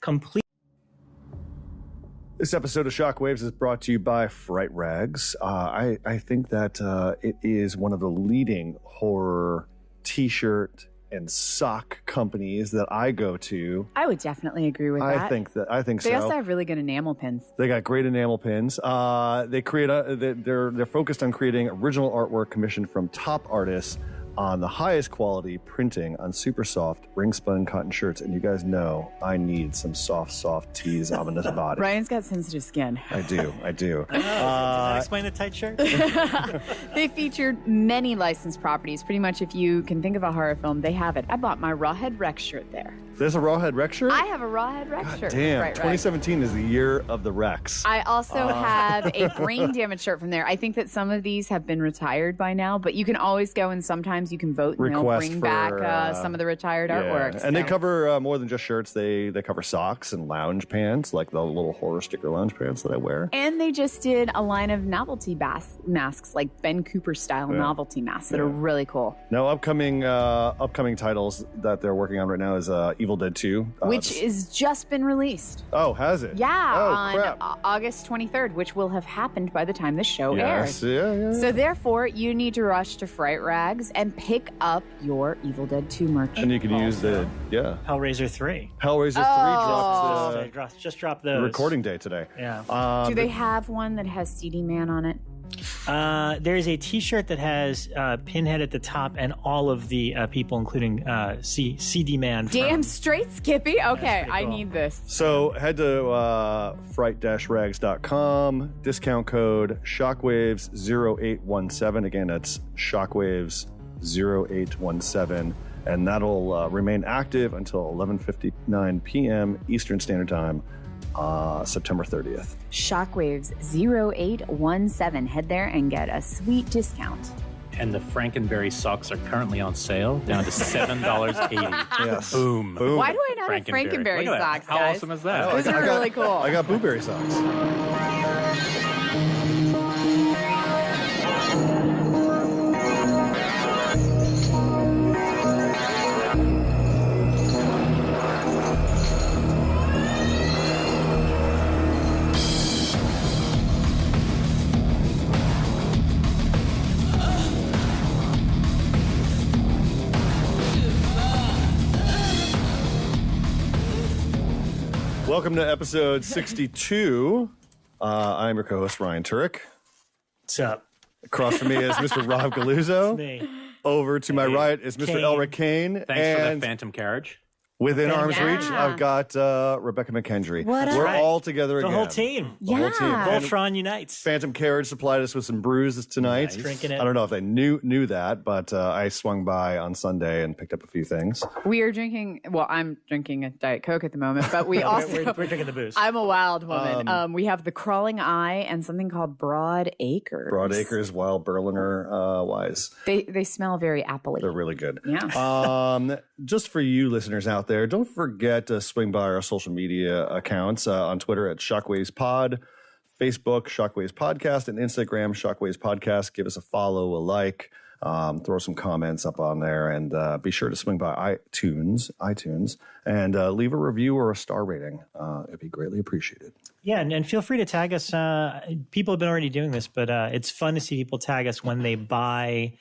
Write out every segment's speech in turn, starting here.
complete. This episode of Shockwaves is brought to you by Fright Rags. I think that it is one of the leading horror t-shirt and sock companies that I go to. I would definitely agree with that. I think so. They also have really good enamel pins. They got great enamel pins. They're focused on creating original artwork commissioned from top artists on the highest quality printing on super soft ring-spun cotton shirts. And you guys know I need some soft tees on this body. Ryan's got sensitive skin. I do. Did I explain the tight shirt? They featured many licensed properties. Pretty much if you can think of a horror film, they have it. I bought my Rawhead Rex shirt there. There's a Rawhead Rex shirt? I have a Rawhead Rex shirt. Damn, Right. 2017 is the year of the Rex. I also have a brain damage shirt from there. I think that some of these have been retired by now, but you can always go and sometimes you can vote and they'll bring back some of the retired artwork. And they cover more than just shirts. They cover socks and lounge pants, like the little horror sticker lounge pants that I wear. And they just did a line of novelty masks, like Ben Cooper style novelty masks that are really cool. Now, upcoming titles that they're working on right now is Evil Dead 2. Which has just been released. Oh, has it? Yeah, on crap. August 23rd, which will have happened by the time this show airs. Yeah. So therefore, you need to rush to Fright Rags and pick up your Evil Dead 2 merch. And you can use the, Hellraiser 3. Hellraiser 3 dropped just dropped the recording day today. Yeah. Do they have one that has CD Man on it? There's a t-shirt that has Pinhead at the top and all of the people, including CD Man. Damn straight, Skippy. Okay, cool. I need this. So head to fright-rags.com, discount code Shockwaves0817. Again, that's Shockwaves0817. And that'll remain active until 11:59 p.m. Eastern Standard Time, September 30th. Shockwaves 0817. Head there and get a sweet discount. And the Frankenberry socks are currently on sale, down to $7.80. Yes. Boom. Why do I not have Frankenberry Look at that. socks, How guys? awesome is that? Those are really cool. I got blueberry socks. Welcome to episode 62. I'm your co-host, Ryan Turek. What's up? Across from me is Mr. Rob Galluzzo. Me. Over to my right is Mr. Kane. Elric Kane. Thanks for and the phantom carriage. within arm's Yeah. reach, I've got Rebekah McKendry. What up? We're Right. all together The again. whole team. The whole team. Yeah. Voltron unites. Phantom Carriage supplied us with some brews tonight. Nice. Drinking it. I don't know if they knew that, but I swung by on Sunday and picked up a few things. We are drinking, well, I'm drinking a Diet Coke at the moment, but we also, We're drinking the booze. I'm a wild woman. We have the Crawling Eye and something called Broad Acres. Broad Acres, Wild Berliner Wise. They smell very appley. They're really good. Yeah. Just for you listeners out there, don't forget to swing by our social media accounts on Twitter at Shockwaves Pod, Facebook Shockwaves Podcast, and Instagram Shockwaves Podcast. Give us a follow, a like, throw some comments up on there, and be sure to swing by iTunes, and leave a review or a star rating. It'd be greatly appreciated. Yeah, and feel free to tag us. People have been already doing this, but it's fun to see people tag us when they buy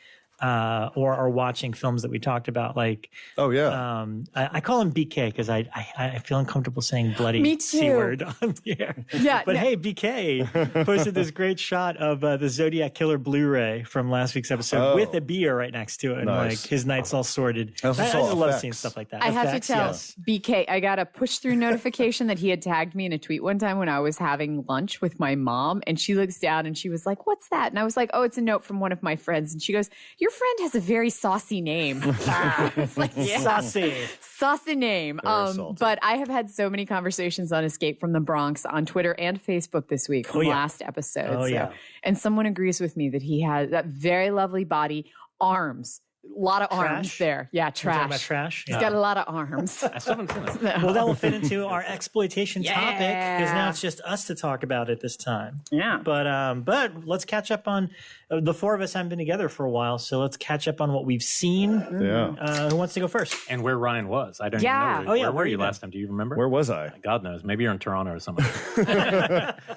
or are watching films that we talked about. Like, Oh, yeah. I call him BK because I feel uncomfortable saying bloody Me C too. word on the air. Yeah, But no. hey, BK posted this great shot of the Zodiac Killer Blu-ray from last week's episode with a beer right next to it, and Nice. like his night's all sorted. I also I saw just love effects. seeing stuff like that. I have to Effects, tell yes. BK, I got a push through notification that he had tagged me in a tweet one time when I was having lunch with my mom, and she looks down and she was like, "What's that?" And I was like, "Oh, it's a note from one of my friends." And she goes, "Your friend has a very saucy name." It's like, yeah. Saucy. Name. Very salty. But I have had so many conversations on Escape from the Bronx on Twitter and Facebook this week from yeah. last episode. Oh, yeah. And someone agrees with me that he has that very lovely body, arms lot of arms Trash? there. Yeah, We're talking trash. about trash. He's got a lot of arms. I still haven't seen that. Well, that will fit into our exploitation topic because now Yeah. it's just us to talk about it this time. Yeah. But let's catch up on the four of us haven't been together for a while, so let's catch up on what we've seen. Yeah. Who wants to go first? And where Ryan was. I don't Yeah. even know. Oh, yeah, Where where were you you been? last time? Do you remember? Where was I? God knows. Maybe you're in Toronto or something.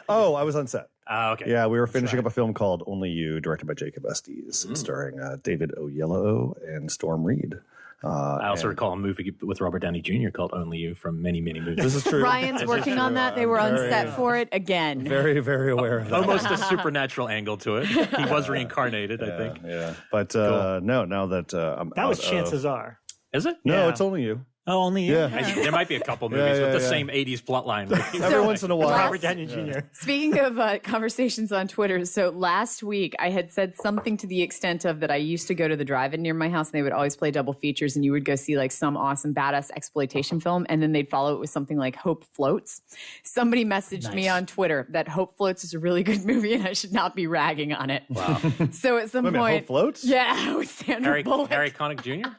Oh, I was on set. Okay. Yeah, we were finishing up a film called Only You, directed by Jacob Estes, starring David Oyelowo and Storm Reed. I also recall a movie with Robert Downey Jr. called Only You from many, many movies. This is true. Ryan's working on that. They were on set for it again. Very, very aware of that. Almost a supernatural angle to it. He was reincarnated, I think. Yeah. But no, now that I'm That was out Chances of, Are. Is it? No, Yeah. it's Only You. Oh, only you? Yeah. There might be a couple movies with the same 80s plot line. Every once in a while. Robert Downey Jr. Speaking of conversations on Twitter, so last week I had said something to the extent of that I used to go to the drive-in near my house and they would always play double features and you would go see like some awesome badass exploitation film and then they'd follow it with something like Hope Floats. Somebody messaged me on Twitter that Hope Floats is a really good movie and I should not be ragging on it. Wow. So at some Wait a minute, point, Hope Floats? yeah, with Sandra Bullock. Harry Connick Jr.?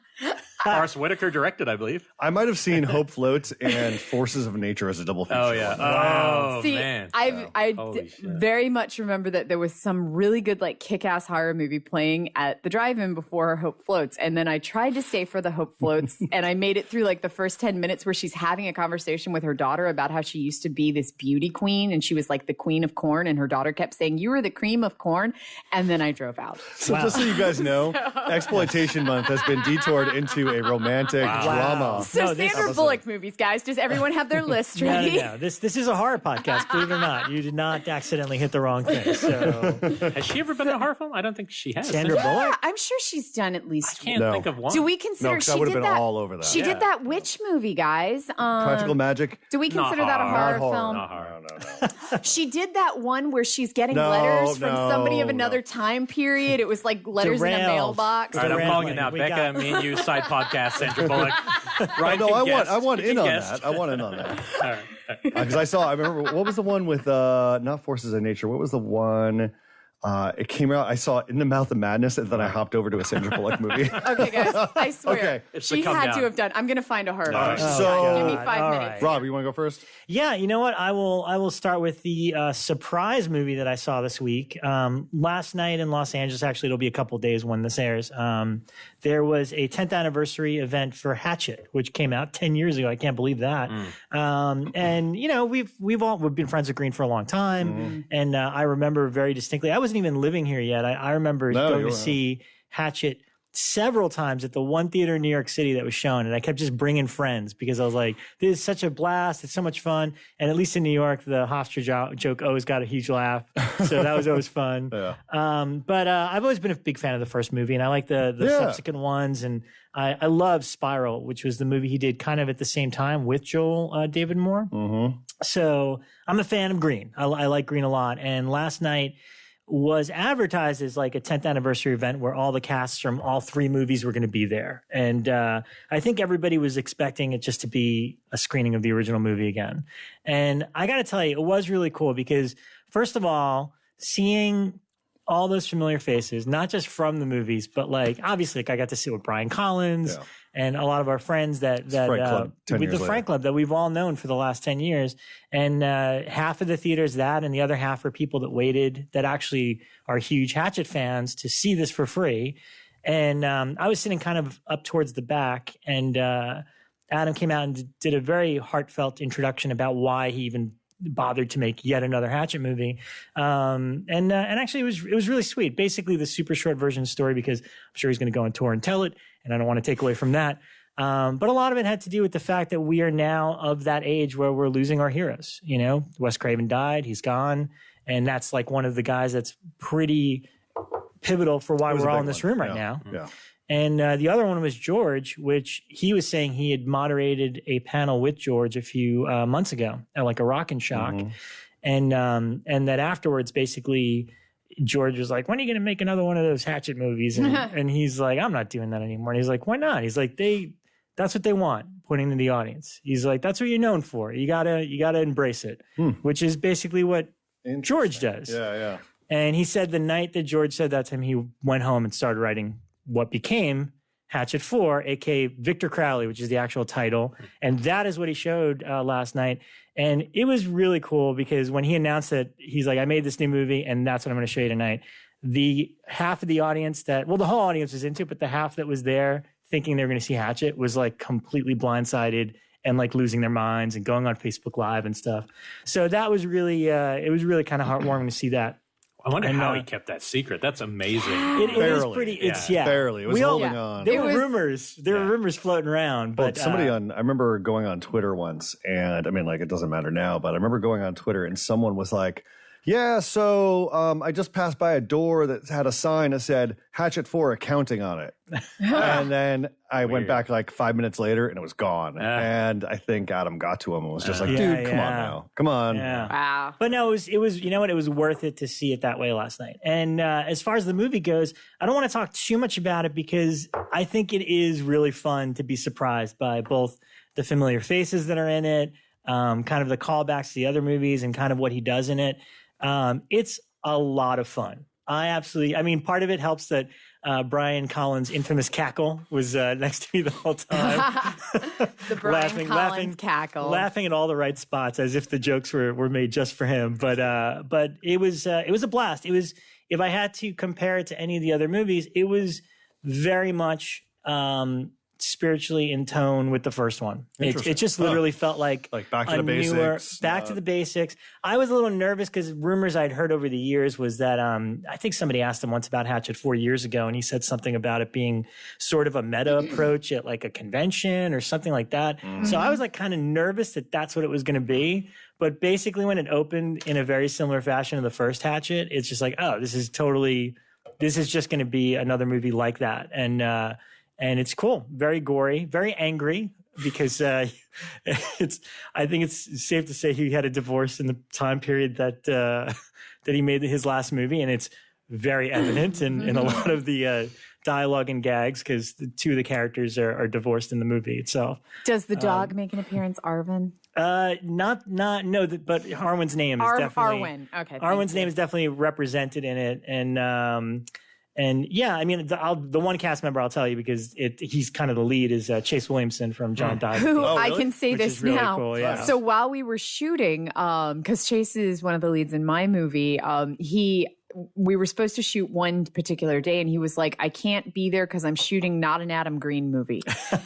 Forrest Whitaker directed, I believe. I might have seen Hope Floats and Forces of Nature as a double feature. Oh, yeah. Wow. Oh, See, man. I Holy shit. very much remember that there was some really good like kick-ass horror movie playing at the drive-in before Hope Floats. And then I tried to stay for the Hope Floats and I made it through like the first 10 minutes where she's having a conversation with her daughter about how she used to be this beauty queen and she was like the queen of corn and her daughter kept saying, "You were the cream of corn." And then I drove out. So just so you guys know, Exploitation Month has been detoured into a romantic drama. So No, this Sandra Bullock movies, guys. Does everyone have their list ready? No. This is a horror podcast, believe it or not. You did not accidentally hit the wrong thing. So Has she ever been in a horror film? I don't think she has. Sandra has she? Bullock? I'm sure she's done at least Can't No. think of one. Do we consider No, 'cause I she would have did been that? all over that. She did that witch movie, guys. Practical Magic. Do we consider that a Not horror horror. film? Not horror. No. She did that one where she's getting No, letters from no, somebody of another no. time period. It was like letters in a Derailed. mailbox. All right, I'm Red calling it Lane. now. We Bekah, got- me and you, side podcast, Sandra Bullock. Ryan No, can guess. I want You in can on guess. that. I want in on that. All right. Because I remember, what was the one with, not Forces of Nature, what was the one, it came out, I saw In the Mouth of Madness, and then I hopped over to a Sandra Bullock movie. Okay, guys, I swear. Okay. It's She the come had down. to have done. I'm going to find a horror. right. film. So- Give me God, 5 all minutes. right. Rob, you want to go first? Yeah, you know what? I will start with the surprise movie that I saw this week. Last night in Los Angeles, actually, it'll be a couple days when this airs. There was a 10th anniversary event for Hatchet, which came out 10 years ago. I can't believe that. And you know, we've been friends with Green for a long time, and I remember very distinctly. I wasn't even living here yet. I remember No, going you to weren't. see Hatchet several times at the one theater in New York City that was shown. And I kept just bringing friends because I was like, this is such a blast. It's so much fun. And at least in New York, the Hofstra joke always got a huge laugh. So that was always fun. Yeah. But I've always been a big fan of the first movie and I like the Yeah. subsequent ones. And I love Spiral, which was the movie he did kind of at the same time with Joel David Moore. Mm-hmm. So I'm a fan of Green. I like Green a lot. And last night was advertised as like a 10th anniversary event where all the casts from all three movies were going to be there. And I think everybody was expecting it just to be a screening of the original movie again. And I got to tell you, it was really cool because first of all, seeing all those familiar faces, not just from the movies, but like obviously like I got to sit with Brian Collins Yeah. and a lot of our friends that Frank Club, 10 with years the Frank Club that we've all known for the last 10 years. And half of the theaters that, and the other half are people that waited that actually are huge Hatchet fans to see this for free. And I was sitting kind of up towards the back, and Adam came out and did a very heartfelt introduction about why he even bothered to make yet another Hatchet movie. And actually it was really sweet. Basically the super short version of the story, because I'm sure he's going to go on tour and tell it, and I don't want to take away from that. But a lot of it had to do with the fact that we are now of that age where we're losing our heroes. You know, Wes Craven died, he's gone. And that's like one of the guys that's pretty pivotal for why It was we're a all big in this one. room right Yeah. now. Yeah. And the other one was George, which he was saying he had moderated a panel with George a few months ago at like a Rock and Shock. Mm-hmm. And that afterwards, basically, George was like, when are you going to make another one of those Hatchet movies? And he's like, I'm not doing that anymore. And he's like, why not? He's like, that's what they want, putting to the audience. He's like, that's what you're known for. You gotta embrace it, which is basically what George does. Yeah. And he said the night that George said that to him, he went home and started writing what became Hatchet 4, aka Victor Crowley, which is the actual title. And that is what he showed last night. And it was really cool because when he announced it, he's like, I made this new movie and that's what I'm going to show you tonight. The half of the audience the whole audience was into it, but the half that was there thinking they were going to see Hatchet was like completely blindsided and like losing their minds and going on Facebook Live and stuff. So that was really, it was really kind of heartwarming to see that. I wonder how he kept that secret. That's amazing. It is pretty. Barely. It was holding on. There were rumors. There were rumors floating around. But I remember going on Twitter once, and I mean, like, it doesn't matter now, but I remember going on Twitter, and someone was like, "Yeah, so I just passed by a door that had a sign that said Hatchet 4 accounting on it," and then I went back like 5 minutes later, and it was gone. And I think Adam got to him and was just like, "Dude, come on now, come on." Yeah. Wow. But no, it was. You know what? It was worth it to see it that way last night. And as far as the movie goes, I don't want to talk too much about it because I think it is really fun to be surprised by both the familiar faces that are in it, kind of the callbacks to the other movies, and kind of what he does in it. It's a lot of fun. I mean, part of it helps that Brian Collins' infamous cackle was next to me the whole time. The Brian Collins cackle. Laughing at all the right spots as if the jokes were made just for him. But it was a blast. It was, if I had to compare it to any of the other movies, it was very much spiritually in tone with the first one. It just literally felt like back to the basics. Back to the basics. I was a little nervous because rumors I'd heard over the years was that I think somebody asked him once about Hatchet 4 years ago, and he said something about it being sort of a meta approach at like a convention or something like that. So I was like kind of nervous that that's what it was going to be. But basically when it opened in a very similar fashion to the first Hatchet, it's just like, oh, this is just going to be another movie like that. And it's cool, very gory, very angry, because I think it's safe to say he had a divorce in the time period that he made his last movie, and it's very evident in a lot of the dialogue and gags because the two of the characters are divorced in the movie itself. Does the dog make an appearance, Arwen? No, but Arwen's name is definitely Arwen. Okay, Arwen's name is definitely represented in it, and yeah, I mean, the one cast member I'll tell you because he's kind of the lead is Chase Williamson from John Dive. Who I can say Which this is really now. Cool, yeah. So while we were shooting, because Chase is one of the leads in my movie, we were supposed to shoot one particular day, and he was like, "I can't be there because I'm shooting not an Adam Green movie."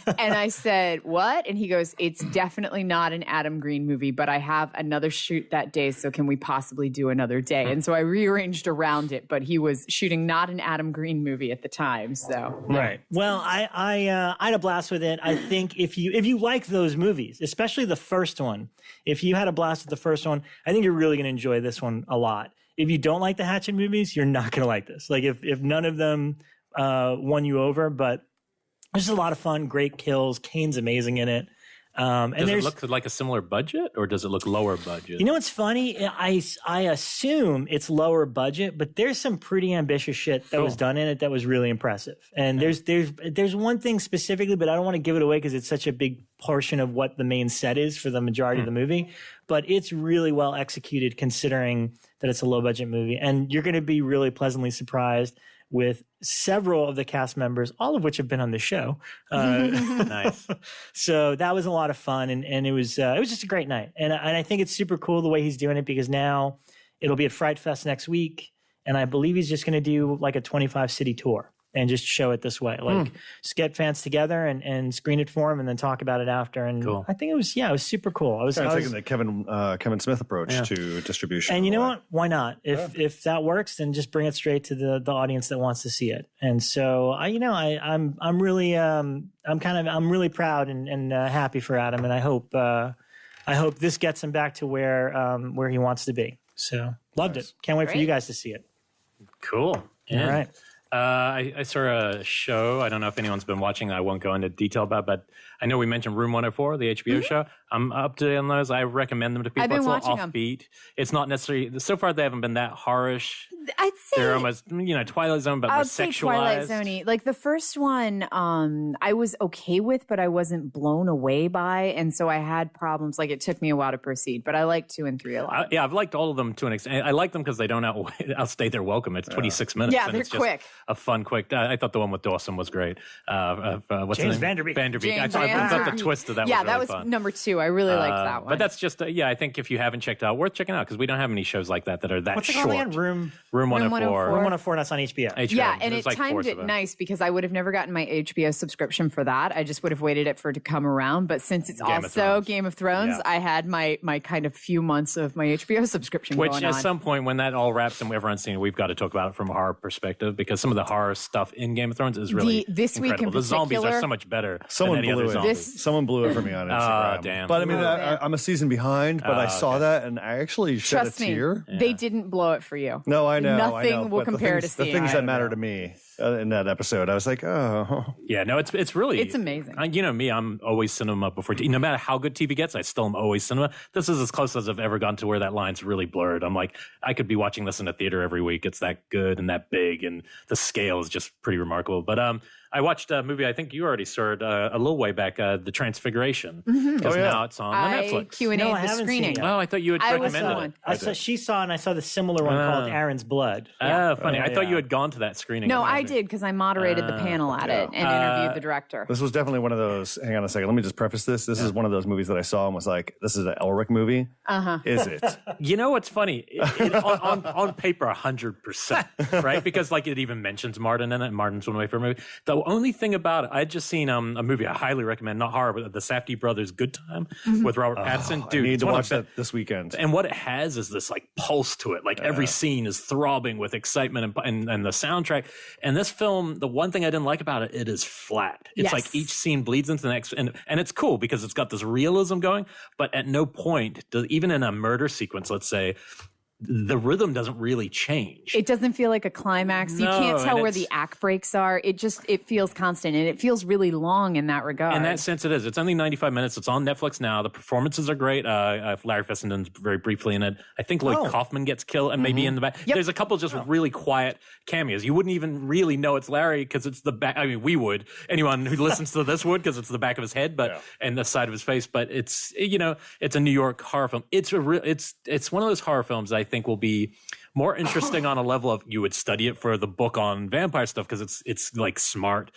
And I said, "What?" And he goes, "It's definitely not an Adam Green movie, but I have another shoot that day, so can we possibly do another day?" And so I rearranged around it, but he was shooting not an Adam Green movie at the time. So right. Well, I had a blast with it. I think if you like those movies, especially the first one, if you had a blast with the first one, I think you're really going to enjoy this one a lot. If you don't like the Hatchet movies, you're not going to like this. Like if none of them won you over, but it's just a lot of fun, great kills. Kane's amazing in it. Does it look like a similar budget, or does it look lower budget? You know what's funny? I assume it's lower budget, but there's some pretty ambitious shit that was done in it that was really impressive. And there's one thing specifically, but I don't want to give it away because it's such a big portion of what the main set is for the majority of the movie. But it's really well executed considering that it's a low budget movie, and you're going to be really pleasantly surprised with several of the cast members, all of which have been on the show. Nice. So that was a lot of fun, and it was just a great night. And I think it's super cool the way he's doing it because now it'll be at Fright Fest next week, and I believe he's just going to do like a 25 city tour and just show it this way, like just get fans together and screen it for them and then talk about it after. And cool. I think it was super cool. I was taking the Kevin Smith approach to distribution. And you know what? Why not? If that works, then just bring it straight to the audience that wants to see it. And so I'm really proud and happy for Adam, and I hope this gets him back to where he wants to be. So loved it. Can't wait for you guys to see it. Cool. Yeah. All right. I saw a show. I don't know if anyone's been watching. I won't go into detail about, but I know we mentioned Room 104, the HBO show. I'm up to date on those. I recommend them to people. I've been It's a little watching 'em. offbeat. It's not necessarily, so far they haven't been that harsh. I'd say They're almost, Twilight Zone, but more I'd say sexualized. Twilight Zone-y. Like the first one, I was okay with, but I wasn't blown away by, and so I had problems. Like it took me a while to proceed, but I like 2 and 3 a lot. Yeah, I've liked all of them to an extent. I like them because they don't outstay their welcome. It's 26 minutes. Yeah, and they're it's just quick. a fun, quick. I thought the one with Dawson was great. What's James his name? Vanderbeek. Vanderbeek. I James thought Vanderbeek. the twist of that Yeah, was really that was fun. number 2. I really liked that one. But that's just, I think if you haven't checked out, worth checking out because we don't have any shows like that are that What's it short. called again? Room 104. Room 104. That's on HBO. Yeah, and There's it timed 4 it of them. nice because I would have never gotten my HBO subscription for that. I just would have waited for it to come around. But since it's Game of also Thrones. Game of Thrones, Yeah. I had my kind of few months of my HBO subscription Which going at on. some point when that all wraps and everyone's seen it, we've got to talk about it from a horror perspective because some of the horror stuff in Game of Thrones is really this week incredible. in The zombies are particular- so much better Someone than any blew other it. zombies. Someone blew it for me on Instagram. damn. But I mean, Oh, I'm a season behind, but I saw that and I actually shed Trust a me, tear. they didn't blow it for you. No, I know. Nothing I know, will but compare the to the seeing things it. that matter to me in that episode. I was like, oh, Yeah, no, it's really It's amazing. You know me, I'm always cinema before no matter how good TV gets, I still am always cinema. This is as close as I've ever gotten to where that line's really blurred. I'm like, I could be watching this in a theater every week. It's that good and that big, and the scale is just pretty remarkable. But I watched a movie. I think you already saw it a little way back, The Transfiguration, because now it's on Netflix. Q&A'd No, I the haven't seen screening. it yet. Oh, I thought you had I was recommended the it. one. She saw, and I saw the similar one called Aaron's Blood. Funny. I thought you had gone to that screening. No, I did because I moderated the panel at it and interviewed the director. this was definitely one of those. Hang on a second. Let me just preface this. This is one of those movies that I saw and was like, this is an Elric movie. Is it? You know what's funny? On paper, 100%, right? Because like it even mentions Martin in it. And Martin's one of my favorite movies. The only thing about it, I'd just seen a movie I highly recommend, not horror, but the Safdie Brothers' Good Time with Robert Pattinson. Dude, I need it's to one of watch the that this weekend. And what it has is this like pulse to it. Like every scene is throbbing with excitement and the soundtrack. And this film, the one thing I didn't like about it, it is flat. It's Yes. like each scene bleeds into the next. And it's cool because it's got this realism going, but at no point, even in a murder sequence, let's say, the rhythm doesn't really change. It doesn't feel like a climax. You No, can't tell and where it's- the act breaks are. It feels constant and it feels really long in that regard. In that sense, it is. It's only 95 minutes. It's on Netflix now. The performances are great. Larry Fessenden's very briefly in it. I think Lloyd Kaufman gets killed and maybe in the back. Yep. There's a couple just really quiet cameos. You wouldn't even really know it's Larry because it's the back. I mean, we would. Anyone who listens to this would because it's the back of his head, and the side of his face. But it's it's a New York horror film. It's one of those horror films that I think will be more interesting on a level of you would study it for the book on vampire stuff because it's like smart.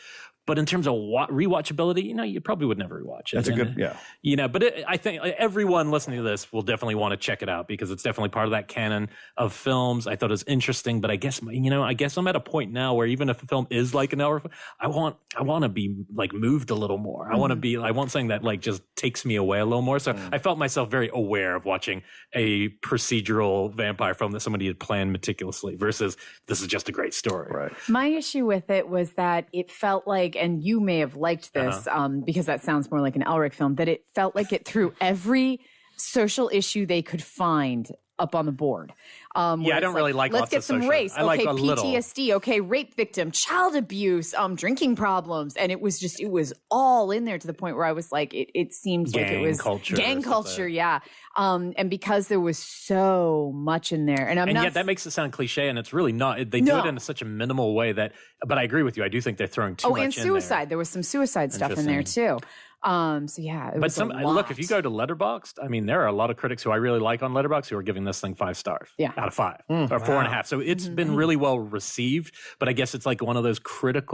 But in terms of rewatchability, you probably would never rewatch it. That's a good, But I think everyone listening to this will definitely want to check it out because it's definitely part of that canon of films. I thought it was interesting, but I guess I'm at a point now where even if a film is like an hour, I want to be like moved a little more. I want something that like just takes me away a little more. So I felt myself very aware of watching a procedural vampire film that somebody had planned meticulously versus this is just a great story. Right. My issue with it was that it felt like, and you may have liked this because that sounds more like an Elric film, that it felt like it threw every social issue they could find up on the board. I don't really like let's lots get of some social. race. I like Okay, a little. PTSD. Okay, rape victim, child abuse, drinking problems, and it was all in there to the point where I was like, it seemed like it was gang culture, yeah. And because there was so much in there, and yet that makes it sound cliche, and it's really not. They do it in such a minimal way that. But I agree with you. I do think they're throwing too much. and suicide. There was some suicide stuff in there too. So yeah, it was a lot. Look, if you go to Letterboxd, I mean, there are a lot of critics who I really like on Letterboxd who are giving this thing 5 stars out of 5 or 4.5. So it's been really well received, but I guess it's like one of those critic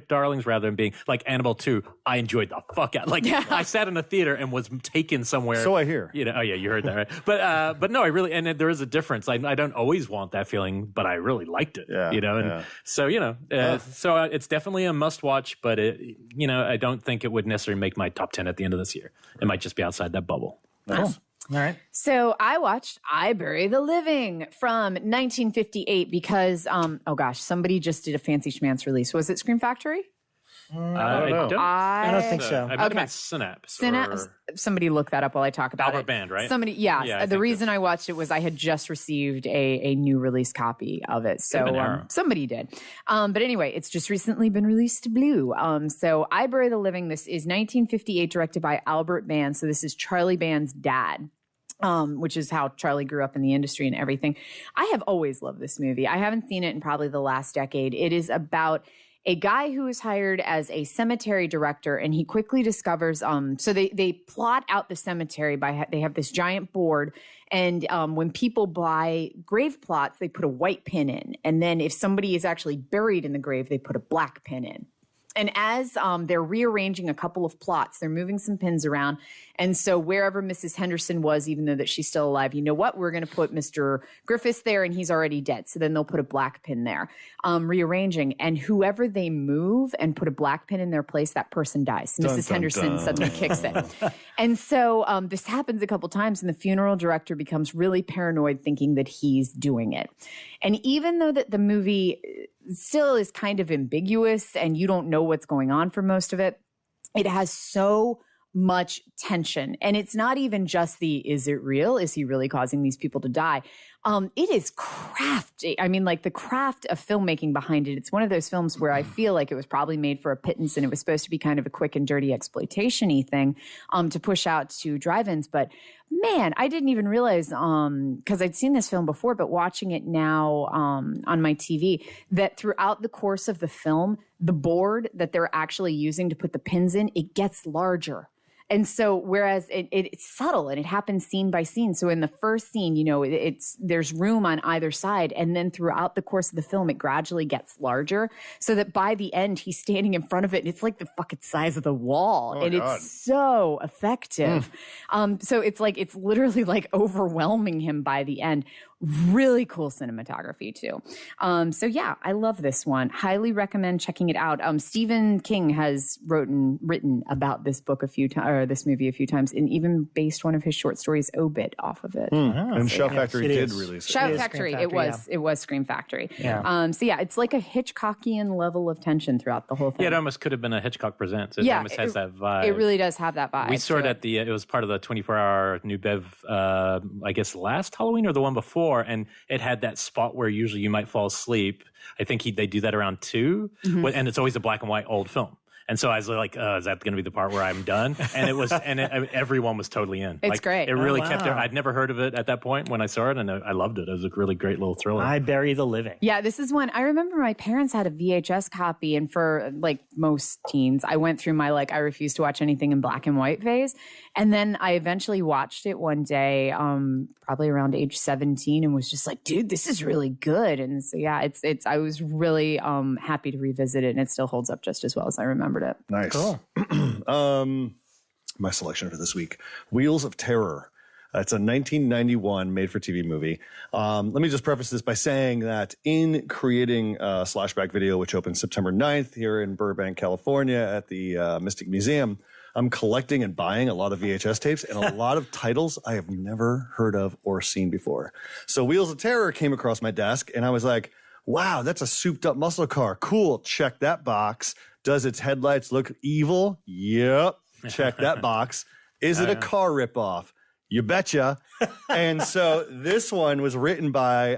darlings rather than being like Annabelle 2. I enjoyed the fuck out. Like I sat in a theater and was taken somewhere. So I hear. Oh yeah, you heard that, right? But no, I really, and there is a difference. I don't always want that feeling, but I really liked it. So it's definitely a must watch, but I don't think it would necessarily make my top 10 at the end of this year. It might just be outside that bubble. Cool. All right. So I watched I Bury the Living from 1958 because, somebody just did a fancy schmancy release. Was it Scream Factory? I don't think so. I might have been Synapse. Synapse. Somebody look that up while I talk about Albert Band, right? Somebody, yeah. The reason I watched it was I had just received a new release copy of it, so somebody did. But anyway, it's just recently been released to Blue. So I Bury the Living. This is 1958, directed by Albert Band. So this is Charlie Band's dad. Which is how Charlie grew up in the industry and everything. I have always loved this movie. I haven't seen it in probably the last decade. It is about a guy who is hired as a cemetery director, and he quickly discovers, so they plot out the cemetery they have this giant board, and when people buy grave plots, they put a white pin in. And then if somebody is actually buried in the grave, they put a black pin in. And as they're rearranging a couple of plots, they're moving some pins around. And so wherever Mrs. Henderson was, even though that she's still alive, you know what? We're going to put Mr. Griffiths there, and he's already dead. So then they'll put a black pin there, rearranging. And whoever they move and put a black pin in their place, that person dies. Mrs. Henderson suddenly kicks it. And so this happens a couple times, and the funeral director becomes really paranoid, thinking that he's doing it. And even though that the movie still is kind of ambiguous and you don't know what's going on for most of it, it has so much tension. And it's not even just is it real? Is he really causing these people to die? It is crafty. I mean, like the craft of filmmaking behind it. It's one of those films where I feel like it was probably made for a pittance, and it was supposed to be kind of a quick and dirty exploitation-y thing to push out to drive-ins. But man, I didn't even realize, because I'd seen this film before, but watching it now on my TV, that throughout the course of the film, the board that they're actually using to put the pins in, it gets larger. And so, whereas it's subtle and it happens scene by scene. So in the first scene, you know, there's room on either side. And then throughout the course of the film, it gradually gets larger, so that by the end, he's standing in front of it and it's like the fucking size of the wall. Oh, and God. It's so effective. So it's literally like overwhelming him by the end. Really cool cinematography too. So yeah, I love this one. Highly recommend checking it out. Stephen King has written about this book this movie a few times, and even based one of his short stories, Obit, off of it. And Shout Factory did release it. Shout Factory, it was Scream Factory. Yeah. So yeah, it's like a Hitchcockian level of tension throughout the whole thing. Yeah, it almost could have been a Hitchcock Presents. It almost has that vibe. It really does have that vibe. We saw it at it was part of the 24-hour New Bev, I guess last Halloween or the one before, and it had that spot where usually you might fall asleep. I think they do that around 2, and it's always a black and white old film. And so I was like, is that going to be the part where I'm done? And it was, everyone was totally in. It's great. It really kept it. I'd never heard of it at that point when I saw it, and I loved it. It was a really great little thriller. I Bury the Living. Yeah, this is one. I remember my parents had a VHS copy, and for like most teens, I went through my I refuse to watch anything in black and white phase. And then I eventually watched it one day, probably around age 17, and was just like, dude, this is really good. And so, yeah, I was really happy to revisit it, and it still holds up just as well as I remembered it. Nice. Cool. My selection for this week, Wheels of Terror. It's a 1991 made-for-TV movie. Let me just preface this by saying that in creating Slashback Video, which opened September 9th here in Burbank, California at the Mystic Museum, I'm collecting and buying a lot of VHS tapes and a lot of titles I have never heard of or seen before. So Wheels of Terror came across my desk, and I was like, wow, that's a souped-up muscle car. Cool, check that box. Does its headlights look evil? Yep. Check that box. Is it a car ripoff? You betcha. And so this one was written by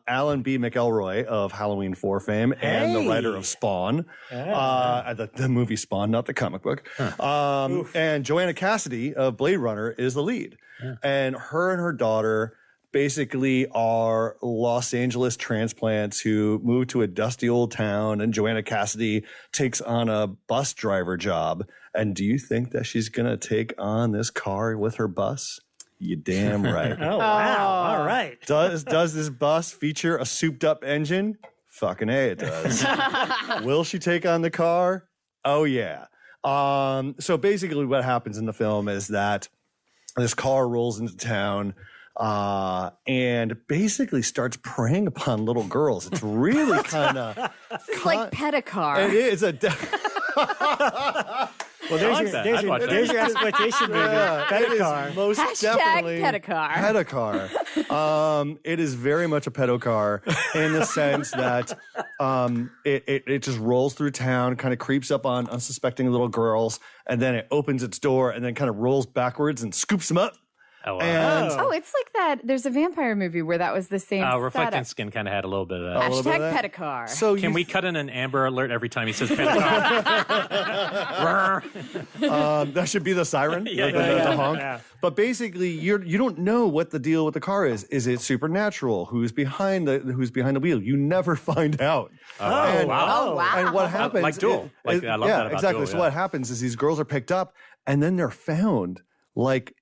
Alan B. McElroy of Halloween 4 fame and the writer of Spawn, the movie Spawn, not the comic book. And Joanna Cassidy of Blade Runner is the lead. And her and her daughter basically are Los Angeles transplants who move to a dusty old town, and Joanna Cassidy takes on a bus driver job. And do you think that she's going to take on this car with her bus? You damn right. Oh, wow. All right. Does this bus feature a souped up engine? Fucking A, it does. Will she take on the car? Oh, yeah. So basically what happens in the film is that this car rolls into town, and basically starts preying upon little girls. It's really kind of... This is like Pet-a-Car. It is. Well, there's your exploitation movie. Pedocar. Most definitely Pedocar. It is very much a pedocar in the sense that it just rolls through town, kind of creeps up on unsuspecting little girls, and then it opens its door and then kind of rolls backwards and scoops them up. Oh, wow. And It's like that. There's a vampire movie where that was the same. Reflecting setup. Skin kind of had a little bit of that. Hashtag Pedocar. so Can we cut in an Amber Alert every time he says pedocar? that should be the siren, the honk. Yeah. But basically, you don't know what the deal with the car is. Is it supernatural? Who's behind the wheel? You never find out. wow. And what happens? Like Duel. I love that about exactly. Duel, So what happens is these girls are picked up, and then they're found like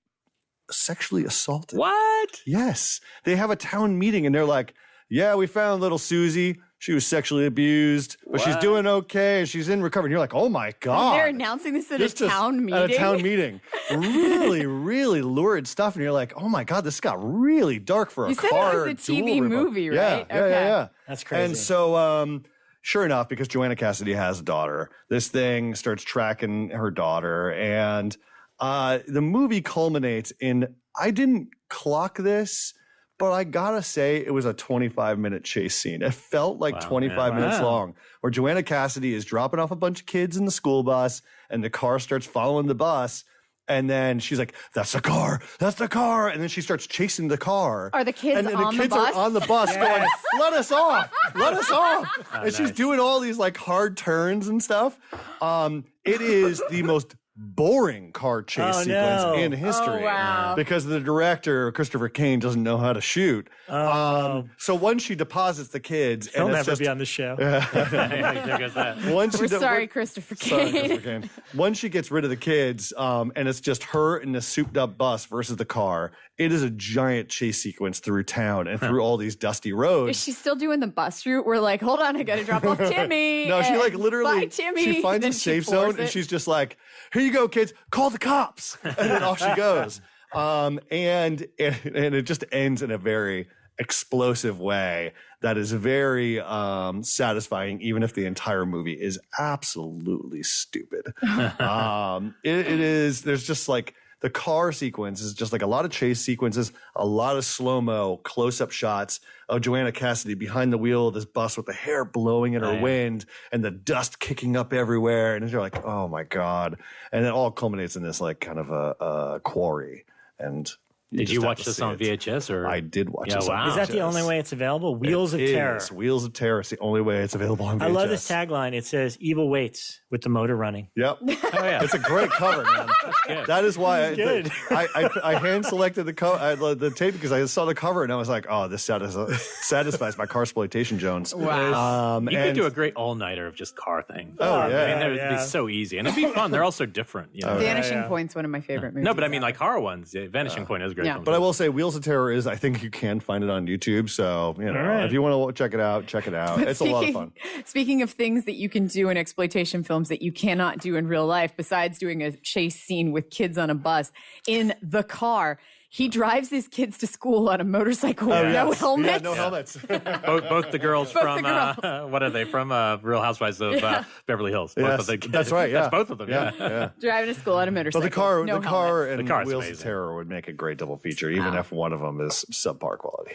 sexually assaulted. What? Yes. They have a town meeting and they're like, yeah, we found little Susie. She was sexually abused, but she's doing okay. She's in recovery. And you're like, oh my God. They're announcing this at a town meeting. At a town meeting. Really, really lurid stuff. And you're like, oh my God, this got really dark for a car. You said it was a TV movie, right? Yeah. That's crazy. And so, sure enough, because Joanna Cassidy has a daughter, this thing starts tracking her daughter. And the movie culminates in, I didn't clock this, but I gotta say it was a 25-minute chase scene. It felt like 25 minutes long, where Joanna Cassidy is dropping off a bunch of kids in the school bus, and the car starts following the bus. And then she's like, that's the car. That's the car. And then she starts chasing the car. Are the kids and then on the kids the bus? are on the bus going, let us off. Let us off. And she's doing all these like hard turns and stuff. It is the most boring car chase sequence in history because the director, Christopher Kane, doesn't know how to shoot. So once she deposits the kids, He'll and never be on the show. There goes that. We're sorry, Christopher Kane. Once she gets rid of the kids, and it's just her in the souped up bus versus the car, it is a giant chase sequence through town and through all these dusty roads. Is she still doing the bus route? We're like, hold on, I got to drop off Timmy. No, she like literally, bye, Timmy. she finds a safe zone and she's just like, here you go, kids, call the cops. And then off she goes. And it just ends in a very explosive way that is very satisfying, even if the entire movie is absolutely stupid. It is, there's just like, the car sequence is just like a lot of chase sequences, a lot of slow-mo close-up shots of Joanna Cassidy behind the wheel of this bus with the hair blowing in her wind and the dust kicking up everywhere. And you're like, oh my God. And it all culminates in this like kind of a quarry. And did you watch this on VHS? Or I did watch this on VHS. Is that the only way it's available? Wheels of Terror. Wheels of Terror is the only way it's available on VHS. I love this tagline. It says, evil waits with the motor running. Yep. Oh, yeah. It's a great cover, man. Good. That is why I hand selected the tape because I saw the cover and I was like, oh, this satisfies my car-sploitation Jones. Wow. You could do a great all-nighter of just car things. Oh, yeah. I mean, it would be so easy. And it'd be fun. They're all so different. You know? Vanishing Point's one of my favorite movies. No, but I mean, like horror ones. Yeah, Vanishing Point is a great. Yeah. Film But I will say, Wheels of Terror is, I think you can find it on YouTube. So, you know, if you want to check it out, check it out. It's a lot of fun. Speaking of things that you can do in exploitation films that you cannot do in real life, besides doing a chase scene with kids on a bus, in The Car, he drives his kids to school on a motorcycle with no helmets. Yeah, no helmets. both the girls from what are they from? Real Housewives of Beverly Hills. Both of the kids. That's right. Yeah, that's both of them. Yeah. Driving to school on a motorcycle. But the car and car's Wheels amazing. of Terror would make a great double feature, even if one of them is subpar quality.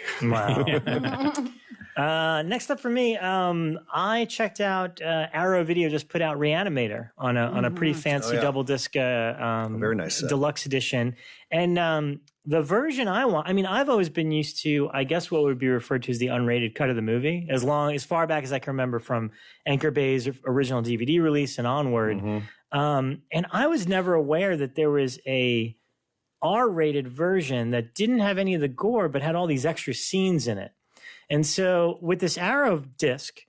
Wow. Next up for me, I checked out Arrow Video just put out Re-Animator on a pretty fancy double disc, very nice set. deluxe edition, and the version I want. I mean, I've always been used to, I guess, what would be referred to as the unrated cut of the movie, as far back as I can remember from Anchor Bay's original DVD release and onward. And I was never aware that there was a R-rated version that didn't have any of the gore, but had all these extra scenes in it. And so with this Arrow disc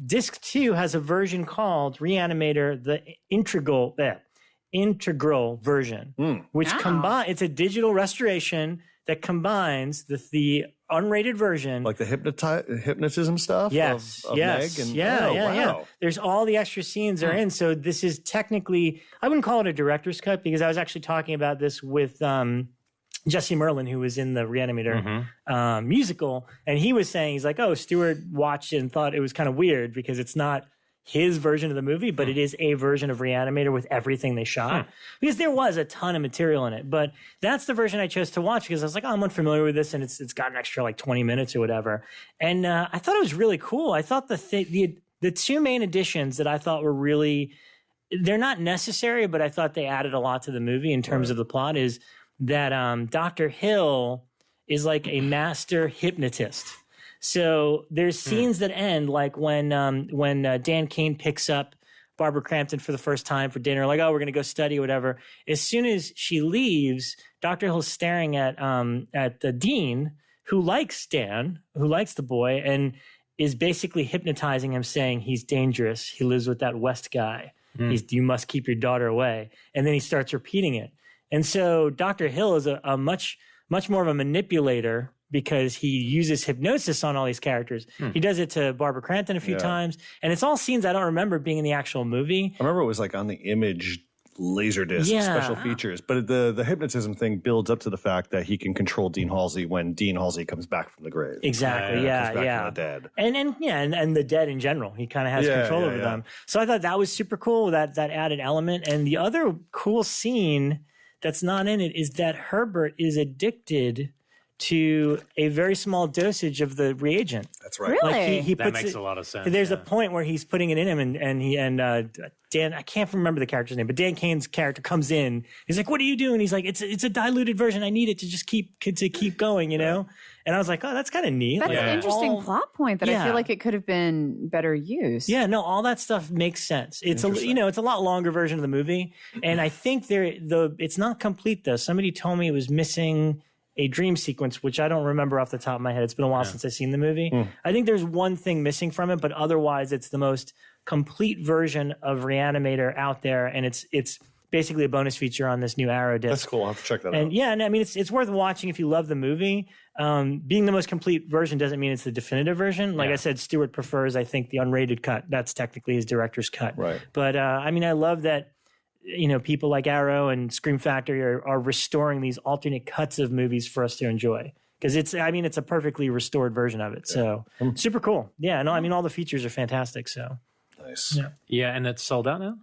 2 has a version called Re-Animator, the integral version, which it's a digital restoration that combines the unrated version, like the hypnotism stuff. Yes, of yes, Meg and, yeah. There's all the extra scenes are in. So this is technically, I wouldn't call it a director's cut because I was actually talking about this with Jesse Merlin, who was in the Re-Animator musical, and he was saying, he's like, oh, Stewart watched it and thought it was kind of weird because it's not his version of the movie, but it is a version of RE-ANIMATOR with everything they shot because there was a ton of material in it. But that's the version I chose to watch because I was like, oh, I'm unfamiliar with this, and it's got an extra like 20 minutes or whatever. And I thought it was really cool. I thought the two main additions that I thought were really, they're not necessary, but I thought they added a lot to the movie in terms of the plot is that Dr. Hill is like a master hypnotist. So there's scenes that end like when Dan Kane picks up Barbara Crampton for the first time for dinner, like, oh, we're going to go study or whatever. As soon as she leaves, Dr. Hill's staring at the dean who likes Dan, who likes the boy, and is basically hypnotizing him, saying he's dangerous. He lives with that West guy. You must keep your daughter away. And then he starts repeating it. And so Dr. Hill is a much more of a manipulator because he uses hypnosis on all these characters. He does it to Barbara Crampton a few times. And it's all scenes I don't remember being in the actual movie. I remember it was like on the Image Laserdisc special features. But the hypnotism thing builds up to the fact that he can control Dean Halsey when Dean Halsey comes back from the grave. Exactly, Comes back from the dead. And the dead in general. He kind of has control over them. So I thought that was super cool, that added element. And the other cool scene that's not in it is that Herbert is addicted to a very small dosage of the reagent. That's right. Really? Like he That puts makes it, a lot of sense. There's a point where he's putting it in him, and Dan, I can't remember the character's name, but Dan Kane's character comes in. He's like, "What are you doing?" He's like, "It's a diluted version. I need it to just keep going, you know." And I was like, "Oh, that's kind of neat." That's like, an interesting all- plot point that I Yeah. feel like it could have been better used. Yeah, no, all that stuff makes sense. It's it's a lot longer version of the movie, and I think it's not complete though. Somebody told me it was missing a dream sequence, which I don't remember off the top of my head. It's been a while since I've seen the movie. I think there's one thing missing from it, but otherwise it's the most complete version of RE-ANIMATOR out there, and it's basically a bonus feature on this new Arrow disc. That's cool. I'll have to check that out. And yeah, and I mean it's worth watching if you love the movie. Being the most complete version doesn't mean it's the definitive version. Like I said, Stewart prefers, I think, the unrated cut. That's technically his director's cut. Right. But I mean, I love that people like Arrow and Scream Factory are restoring these alternate cuts of movies for us to enjoy. Because it's a perfectly restored version of it. So super cool. Yeah, no, I mean, all the features are fantastic. So Nice. Yeah, and it's sold out now?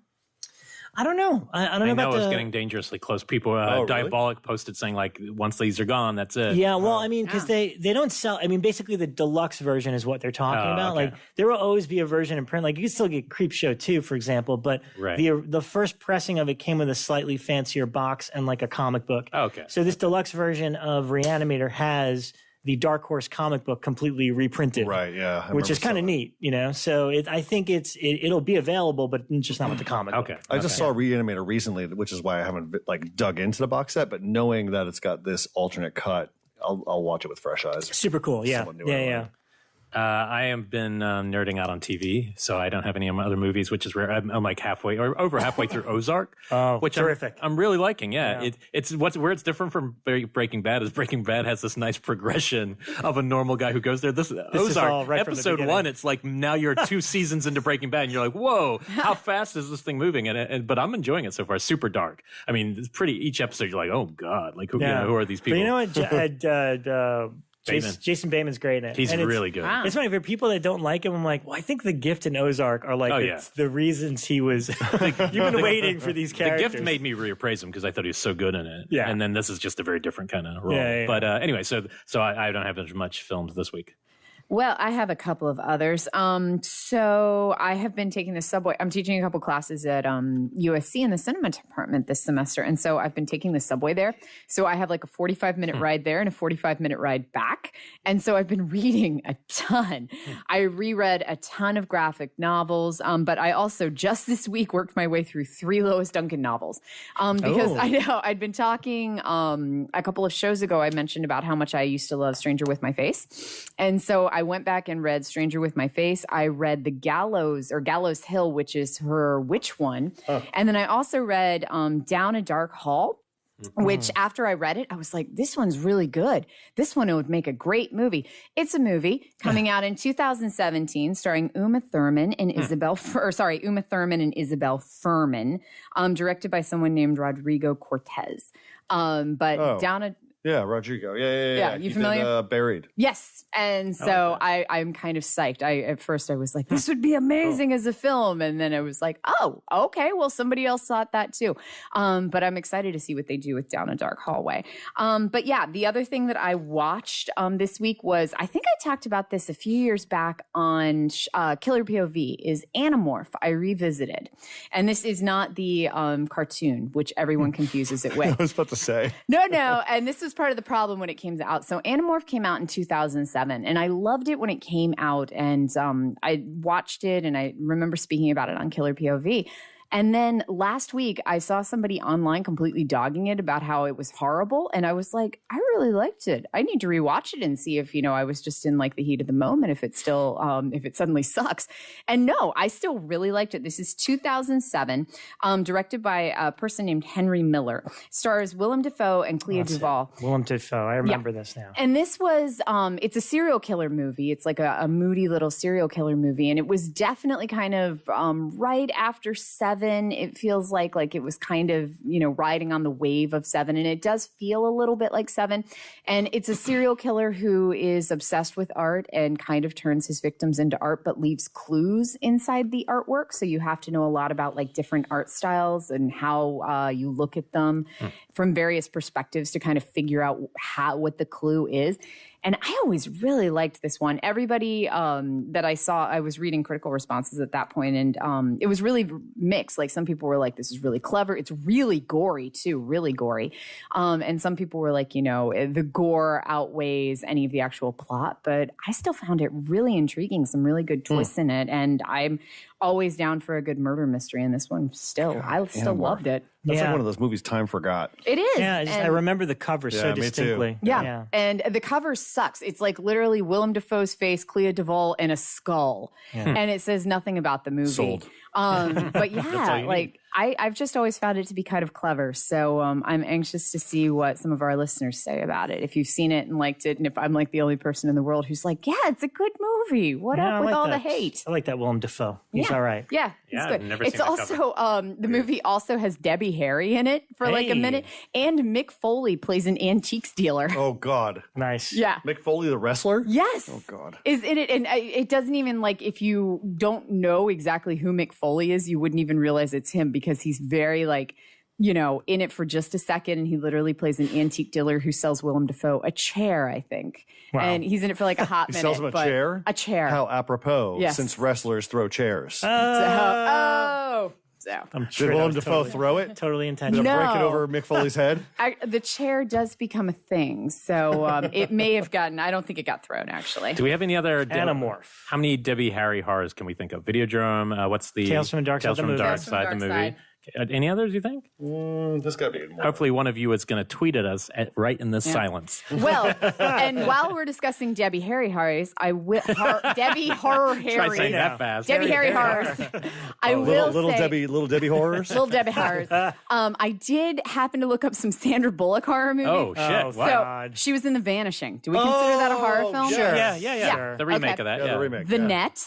I don't know. I don't know about it's getting dangerously close. People, really? Diabolic posted saying like, once these are gone, that's it. Yeah, well, I mean, because they don't sell. I mean, basically the deluxe version is what they're talking about. Okay. Like there will always be a version in print. Like you can still get Creepshow 2, for example, but Right. the first pressing of it came with a slightly fancier box and like a comic book. Okay. So this deluxe version of RE-ANIMATOR has the Dark Horse comic book completely reprinted. Right, yeah. Which is kind of neat, So I think it'll be available, but just not with the comic book. Okay. I just saw RE-ANIMATOR recently, which is why I haven't like dug into the box set, but knowing that it's got this alternate cut, I'll watch it with fresh eyes. Super cool. Yeah. Someone new Yeah. I Yeah. like. I have been nerding out on TV, so I don't have any other movies, which is rare. I'm like halfway or over halfway through Ozark, which terrific. I'm really liking. Yeah. It's where it's different from Breaking Bad is Breaking Bad has this nice progression of a normal guy who goes there. This is Ozark all right from the episode beginning. 1, it's like now you're 2 seasons into Breaking Bad, and you're like, whoa, how fast is this thing moving? But I'm enjoying it so far. Super dark. I mean, it's pretty. Each episode, you're like, oh god, like who are these people? But you know what? Jason Bateman's great in it. He's And it's- really good. Wow. It's funny for people that don't like him. I'm like, well, I think The Gift and Ozark are like it's the reasons he was. You've been waiting for these characters. The Gift made me reappraise him because I thought he was so good in it. Yeah. And then this is just a very different kind of role. Yeah. But anyway, so I don't have as much films this week. Well, I have a couple of others. So I have been taking the subway. I'm teaching a couple classes at USC in the cinema department this semester. And so I've been taking the subway there. So I have like a 45-minute ride there and a 45-minute ride back. And so I've been reading a ton. I reread a ton of graphic novels. But I also just this week worked my way through 3 Lois Duncan novels. Because I know I'd been talking a couple of shows ago. I mentioned about how much I used to love Stranger with My Face. And so I went back and read Stranger with My Face. I read The Gallows Hill, which is her witch one. And then I also read Down a Dark Hall, which after I read it, I was like, this one's really good. This one would make a great movie. It's a movie coming out in 2017 starring Uma Thurman and Isabel Furman, directed by someone named Rodrigo Cortez. Yeah, Rodrigo. Yeah. You He familiar? did, Buried. Yes. And so I'm kind of psyched. At first I was like, this would be amazing as a film. And then I was like, oh, okay. Well, somebody else thought that too. But I'm excited to see what they do with Down a Dark Hallway. But yeah, the other thing that I watched this week was, I think I talked about this a few years back on Killer POV, is Animorph. I revisited. And this is not the cartoon, which everyone confuses it with. I was about to say. No. And this was part of the problem when it came out. So Animorph came out in 2007, and I loved it when it came out. And I watched it, and I remember speaking about it on Killer POV. And then last week, I saw somebody online completely dogging it about how it was horrible. And I was like, I really liked it. I need to rewatch it and see if, I was just in like the heat of the moment, if it still, if it suddenly sucks. And no, I still really liked it. This is 2007, directed by a person named Henry Miller. Stars Willem Dafoe and Clea Duvall. Willem Dafoe. I remember this now. And this was, it's a serial killer movie. It's like a moody little serial killer movie. And it was definitely kind of right after Seven. It feels like it was kind of, riding on the wave of Seven. And it does feel a little bit like Seven. And it's a serial killer who is obsessed with art and kind of turns his victims into art, but leaves clues inside the artwork. So you have to know a lot about like different art styles and how you look at them from various perspectives to kind of figure out what the clue is. And I always really liked this one. Everybody that I saw, I was reading critical responses at that point, and it was really mixed. Like some people were like, this is really clever. It's really gory too, really gory. And some people were like, the gore outweighs any of the actual plot. But I still found it really intriguing, some really good twists in it. And I'm always down for a good murder mystery in this one still. I still loved it. That's like one of those movies time forgot. It is. Yeah, I remember the cover so distinctly. Yeah. And the cover sucks. It's like literally Willem Dafoe's face, Clea Duvall, and a skull. Yeah. And it says nothing about the movie. Sold. But yeah, I've just always found it to be kind of clever. So I'm anxious to see what some of our listeners say about it. If you've seen it and liked it, and if I'm like the only person in the world who's like, yeah, it's a good movie. What up with all the hate? I like that Willem Dafoe. He's all right. Yeah, it's good. Never It's seen also the movie also has Debbie Harry in it for like a minute, and Mick Foley plays an antiques dealer. Oh God, nice. Yeah, Mick Foley, the wrestler. Yes. Oh God, is in it, and it doesn't even like if you don't know exactly who Mick Foley is, you wouldn't even realize it's him because he's very in it for just a second, and he literally plays an antique dealer who sells Willem Dafoe a chair, I think. Wow. And he's in it for like a hot minute. He sells him a chair? A chair. How apropos, since wrestlers throw chairs. I'm sure Did Willem Dafoe throw it? Totally intentional. Did it break it over Mick Foley's head? The chair does become a thing, so it may have gotten. I don't think it got thrown, actually. Do we have any other Animorph? How many Debbie Harry horrors can we think of? Videodrome. What's the Tales from the Dark Side? Tales from the Dark Side, the movie. Any others, you think? This got to be more. Hopefully one of you is going to tweet at us right in this silence. Well, and while we're discussing Debbie Harry horrors, I will Debbie horror Harry. Try saying that fast. Debbie Harry horrors. I will little say Debbie horrors. Little Debbie horrors. I did happen to look up some Sandra Bullock horror movies. Oh shit! So she was in The Vanishing. Do we consider that a horror film? Sure. Yeah. Sure. The remake of that. Yeah, the remake. The Net.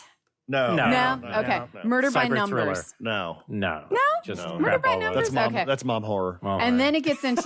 No. Okay. Murder by Cyber Numbers. No. Just Murder by crap all over. Numbers. Okay. That's mom horror. And then it gets into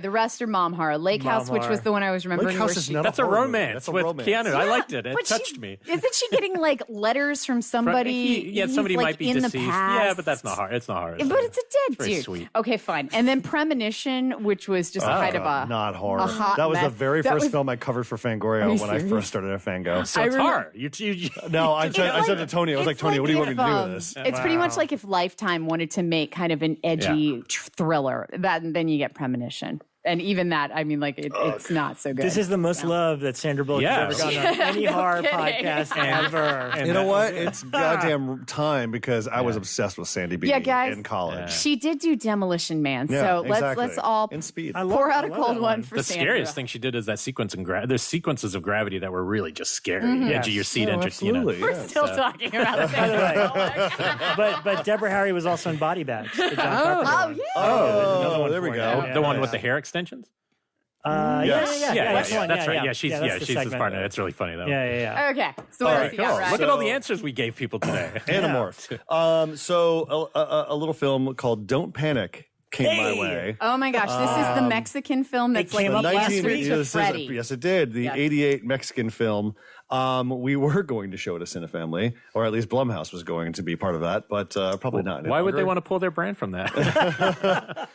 the rest are mom horror. Lake House, which was the one I was remembering. Lake House is not That's a horror movie. romance That's a with romance. Keanu. I liked it. It But touched me. Isn't she getting like letters from somebody? Somebody he's, might be in deceased. the past? Yeah, but that's not hard. It's not hard. But it's a dead very dude. sweet. Okay, fine. And then Premonition, which was just kind of a not horror. hot That was the mess. very That first was- film I covered for Fangoria Are you when I serious? first started at Fango. So it's remember- hard. You No, I said to Tony, I was like, It's Tony, what do you want me to do if, with this? It's pretty much like if Lifetime wanted to make kind of an edgy thriller. Then you get Premonition. And even that, I mean, like, it's not so good. This is the most love that Sandra Bullock has ever gotten on any horror podcast ever. You know what? It's goddamn time because I was obsessed with Sandy B guys, in college. She did do Demolition Man. Yeah, So exactly. let's all in Speed. pour out a cold one for The Sandra. scariest thing she did is that sequence in there's sequences of Gravity that were really just scary. Edge of your seat entrance. absolutely. We're still talking about Sandra. But Deborah Harry was also in Body Bags. The John Carpenter one. yeah. Oh, there we go. The one with the hair extensions. That's one. That's right. Yeah, she's the his segment. partner. It's really funny though. Yeah. Okay. So what else you got, Ryan? Look at all the answers we gave people today. Animorph. So a little film called Don't Panic, came my way. Oh my gosh, this is the Mexican film that's like came the up last answer week. to Freddy. Yes, it did. The Yes. 88 Mexican film. We were going to show it at Cinefamily, or at least Blumhouse was going to be part of that, but probably not. Why would they want to pull their brand from that?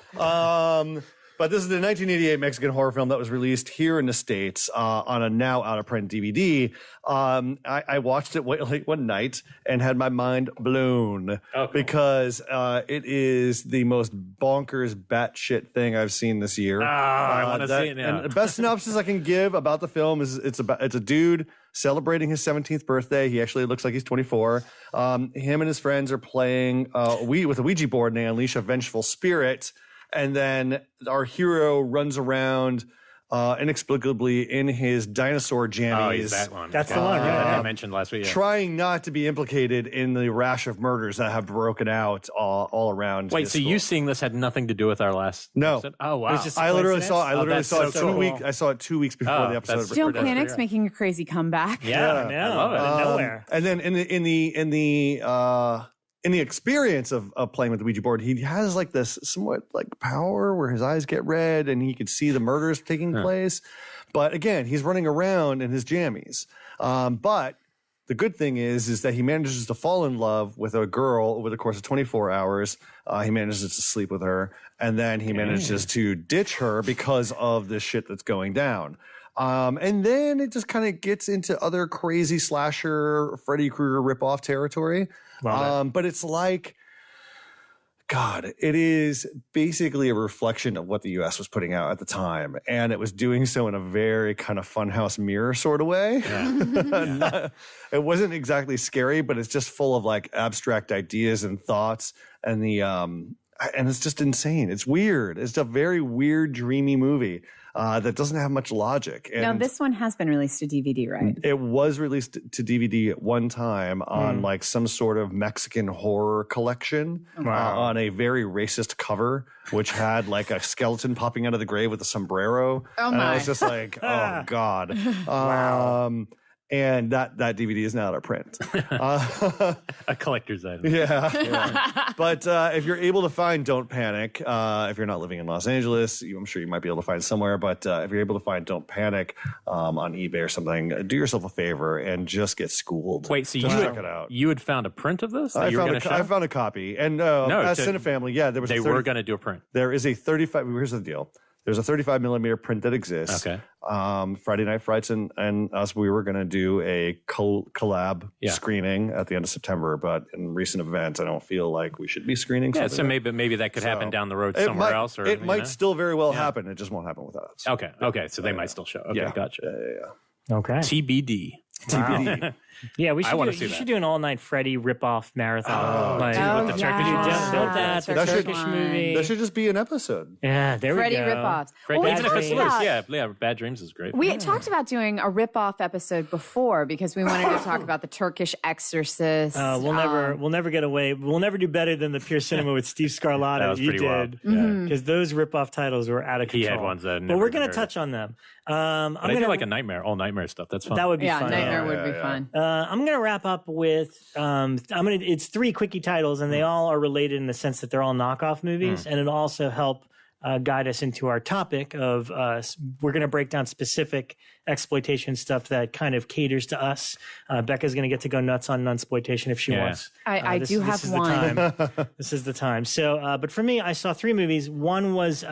But this is the 1988 Mexican horror film that was released here in the States on a now out-of-print DVD. I watched it late one night and had my mind blown because it is the most bonkers batshit thing I've seen this year. I want to see it now. And the best synopsis I can give about the film is it's a dude celebrating his 17th birthday. He actually looks like he's 24. Him and his friends are playing with a Ouija board, and they unleash a vengeful spirit. And then our hero runs around inexplicably in his dinosaur jammies. Oh, he's that one. That's the one, right? That I mentioned last week. Yeah. Trying not to be implicated in the rash of murders that have broken out all around. Wait, his so school. you seeing this had nothing to do with our last No. episode? Oh, wow. was just- I literally Coincidence? saw that's it so 2 cool. weeks. I saw it 2 weeks before the episode. that's- Don't That's Panic's weird. making a crazy comeback. Yeah, I know. I love it. Out of nowhere. And then in the experience of playing with the Ouija board, he has like this somewhat like power where his eyes get red and he can see the murders taking place. But again, he's running around in his jammies. But the good thing is that he manages to fall in love with a girl over the course of 24 hours. He manages to sleep with her, and then he manages to ditch her because of this shit that's going down. And then it just kind of gets into other crazy slasher Freddy Krueger ripoff territory. But it's like, God, it is basically a reflection of what the U.S. was putting out at the time. And it was doing so in a very kind of funhouse mirror sort of way. It wasn't exactly scary, but it's just full of like abstract ideas and thoughts. And and it's just insane. It's weird. It's a very weird, dreamy movie that doesn't have much logic. And Now, this one has been released to DVD, right? it was released to DVD at one time on like some sort of Mexican horror collection on a very racist cover, which had like a skeleton popping out of the grave with a sombrero. Oh, And I my. was just like, oh God. And that DVD is now out of print. A collector's item. Yeah. But if you're able to find Don't Panic, if you're not living in Los Angeles, I'm sure you might be able to find somewhere. But if you're able to find Don't Panic on eBay or something, do yourself a favor and just get schooled. Wait, so Just you check it out. You had found a print of this? That I you were found, gonna show? I found a copy. And as Cinefamily, yeah, there was They a were going to do a print. there is a 35. Here's the deal. There's a 35 millimeter print that exists. Okay. Friday Night Frights and us, we were going to do a collab screening at the end of September, but in recent events, I don't feel like we should be screening. Yeah, something so maybe that could happen down the road It somewhere might- else. Or it you might know? still very well happen. It just won't happen with us. Okay. So they might still show. Okay, gotcha. Okay. TBD. TBD. Yeah, we I should wanna do, see you that. should do an all-night Freddy rip-off marathon. with the Turkish Dude, one. build that, the That should- Turkish movie. That should just be an episode. Yeah, there Freddy we go. ripoffs. Fred, Well, we even if it's talked loose, about- yeah, Bad Dreams is great. We talked about doing a rip-off episode before because we wanted to talk about the Turkish Exorcist. We'll never get away. We'll never do better than the Pure Cinema with Steve Scarlatta. That was you pretty wild. did, Mm-hmm. because those rip-off titles were out of control. He had ones that but never we're going to aired. touch on them. But I do like a nightmare, all nightmare stuff. That's fun. That would be Yeah, fun. Nightmare would be fun. I'm going to wrap up with it's 3 quickie titles, and they all are related in the sense that they're all knockoff movies, and it'll also help guide us into our topic of we're going to break down specific exploitation stuff that kind of caters to us. Becca's going to get to go nuts on nunspoiltation if she wants. I do have this one. Is the time. This is the time. So, but for me, I saw 3 movies. One was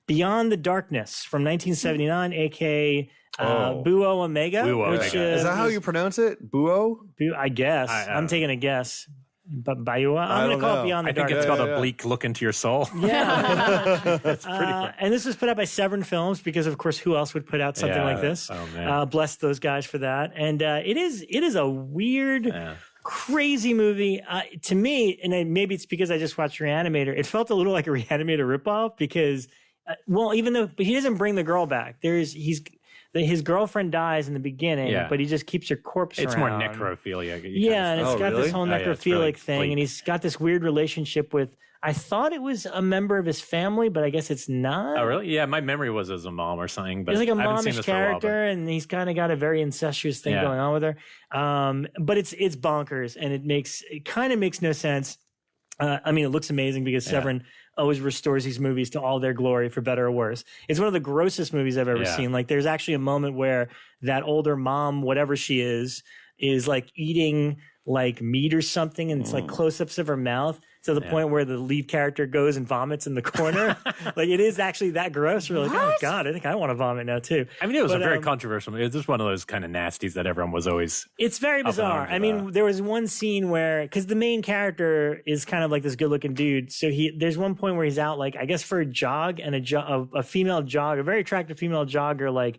Beyond the Darkness from 1979, aka Buo Omega. Buo which, Omega. Is that how you pronounce it? Buo? I guess. I'm taking a guess. But Bayua? I'm going to call it Beyond the I think Darkness. it's called a bleak look into your soul. Yeah. That's pretty cool. And this was put out by Severin Films because, of course, who else would put out something like this? Oh, man. Bless those guys for that. And it is a weird, crazy movie. To me, and maybe it's because I just watched Re-Animator, it felt a little like a Re-Animator ripoff because, even though he doesn't bring the girl back, his girlfriend dies in the beginning, but he just keeps her corpse It's around. more necrophilia. Yeah, and it's got really? this whole Yeah, necrophilic it's really thing, bleak. and he's got this weird relationship with. I thought it was a member of his family, but I guess it's not. Oh, really? Yeah, my memory was as a mom or something. But He's like a I haven't seen momish this for a while, but- character, and he's kind of got a very incestuous thing going on with her. But it's bonkers, and it kind of makes no sense. It looks amazing because Severin always restores these movies to all their glory for better or worse. It's one of the grossest movies I've ever seen. Like there's actually a moment where that older mom, whatever she is like eating like meat or something, and it's like close-ups of her mouth to the point where the lead character goes and vomits in the corner. Like it is actually that gross. We're like, oh God, I think I want to vomit now too. I mean, it was a very controversial. It was just one of those kind of nasties that everyone was always. It's very bizarre. I mean, there was one scene where, because the main character is kind of like this good-looking dude, so there's one point where he's out, like I guess for a jog, and a female jogger, a very attractive female jogger,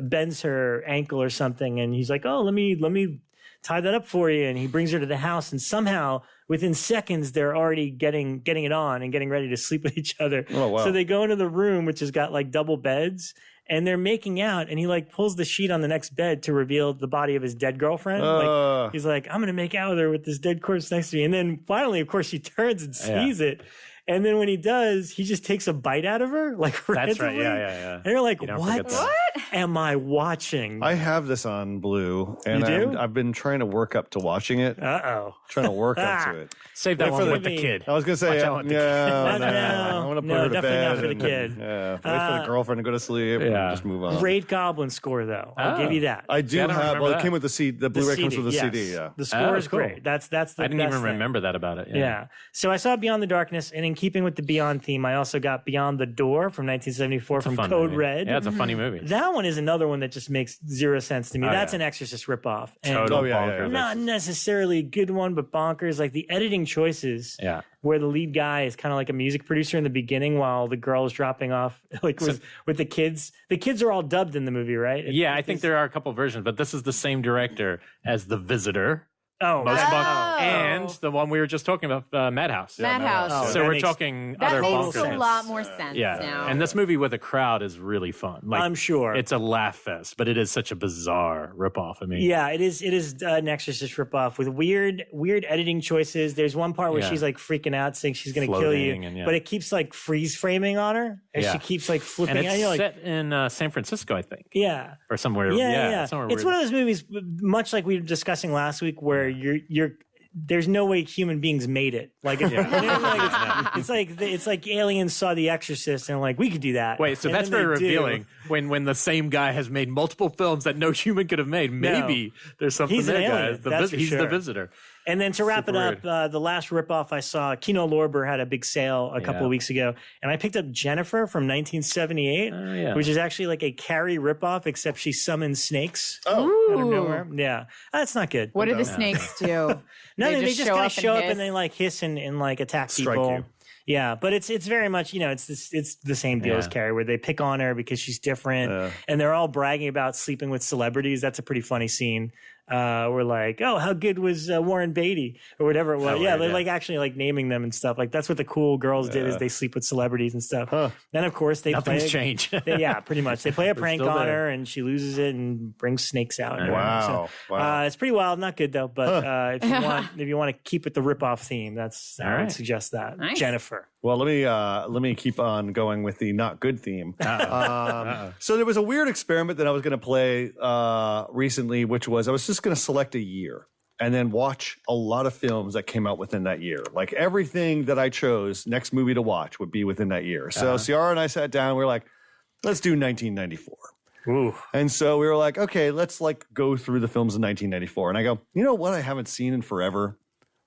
bends her ankle or something, and he's like, oh, let me tie that up for you, and he brings her to the house, and somehow within seconds they're already getting it on and getting ready to sleep with each other. Oh, wow. So they go into the room, which has got like double beds, and they're making out, and he like pulls the sheet on the next bed to reveal the body of his dead girlfriend. Like he's like, I'm gonna make out with her with this dead corpse next to me, and then finally, of course, she turns and sees it. And then when he does, he just takes a bite out of her, like randomly. That's right. Yeah. And you're like, what am I watching? I have this on Blue, and You do? I've been trying to work up to watching it. Trying to work up to it. Save that one with the kid. I was going to say, No, I'm going to put her to definitely bed. not for the kid. Wait for the girlfriend to go to sleep and just move on. Great Goblin score, though. I'll give you that. I do have, well, it came with the CD. The Blu-ray comes with the yes. CD, yeah. The score is cool. great. That's the I didn't best even thing. remember that about it. Yeah. So I saw Beyond the Darkness, and in keeping with the Beyond theme, I also got Beyond the Door from 1974 from Code Red. Yeah, it's a funny movie. That one is another one that just makes zero sense to me. That's an Exorcist ripoff. And Total bonkers. not necessarily a good one, but bonkers. Like the editing choices, where the lead guy is kind of like a music producer in the beginning while the girl is dropping off, like with the kids. The kids are all dubbed in the movie, right? I think there are a couple versions, but this is the same director as The Visitor. Most and the one we were just talking about, Madhouse. Madhouse. So we're talking that other makes bonkers. a lot more sense now. And this movie with a crowd is really fun. Like, I'm sure it's a laugh fest, but it is such a bizarre ripoff. I mean, it is an Exorcist ripoff with weird editing choices. There's one part where she's like freaking out, saying she's going to kill you, but it keeps like freeze framing on her, and she keeps like flipping. And it's out. set in San Francisco, I think. Yeah, or somewhere. Somewhere it's one of those movies, much like we were discussing last week, where you're there's no way human beings made it. Like, it's like aliens saw The Exorcist and like, we could do that. Wait, so and that's very revealing when the same guy has made multiple films that no human could have made. Maybe there's something he's there, an guys. alien. He's the visitor. And then to wrap it up, the last ripoff I saw, Kino Lorber had a big sale a couple of weeks ago, and I picked up Jennifer from 1978, which is actually like a Carrie ripoff, except she summons snakes out of nowhere. Yeah, that's not good. What do the snakes do? Nothing. They just kind of show up and they like hiss and like attack people. You. Yeah, but it's very much, it's the same deal as Carrie, where they pick on her because she's different, and they're all bragging about sleeping with celebrities. That's a pretty funny scene. We're like, oh, how good was Warren Beatty or whatever it was. They're like actually like naming them and stuff. Like that's what the cool girls did, is they sleep with celebrities and stuff. Then of course nothing's changed. Pretty much. They play a prank on her and she loses it and brings snakes out. Wow. It's pretty wild. Not good though. But if you want to keep with the ripoff theme, I would suggest that. Nice. Jennifer. Well, let me keep on going with the not good theme. So there was a weird experiment that I was going to play recently, which was I was just going to select a year and then watch a lot of films that came out within that year. Like everything that I chose, next movie to watch would be within that year. So Ciara and I sat down. We were like, let's do 1994. Ooh. And so we were like, okay, let's like go through the films in 1994. And I go, you know what I haven't seen in forever?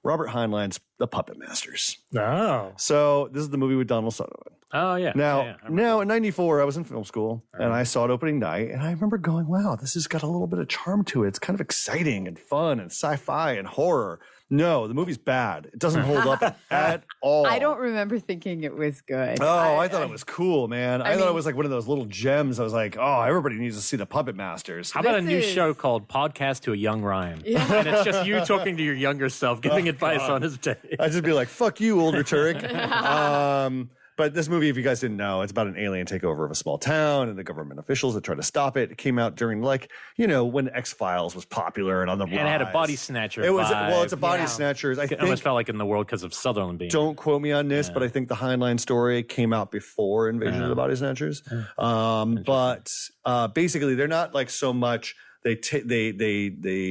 Robert Heinlein's The Puppet Masters. Oh. So this is the movie with Donald Sutherland. Oh, yeah. Now in 94, I was in film school and I saw it opening night and I remember going, wow, this has got a little bit of charm to it. It's kind of exciting and fun and sci-fi and horror. No, the movie's bad. It doesn't hold up at all. I don't remember thinking it was good. Oh, I thought it was cool, man. I thought it was like one of those little gems. I was like, oh, everybody needs to see The Puppet Masters. How about a new show called Podcast to a Young Ryan? Yeah. And it's just you talking to your younger self, giving advice on his day. I'd just be like, fuck you, older Turek. But this movie, if you guys didn't know, it's about an alien takeover of a small town and the government officials that try to stop it. It came out during when X-Files was popular and on the rise. And it had a body snatcher It was vibe. it's a body snatcher. It almost felt like in the world because of Sutherland being. Don't quote me on this, but I think the Heinlein story came out before Invasion of the Body Snatchers. But basically, they're not like so much. They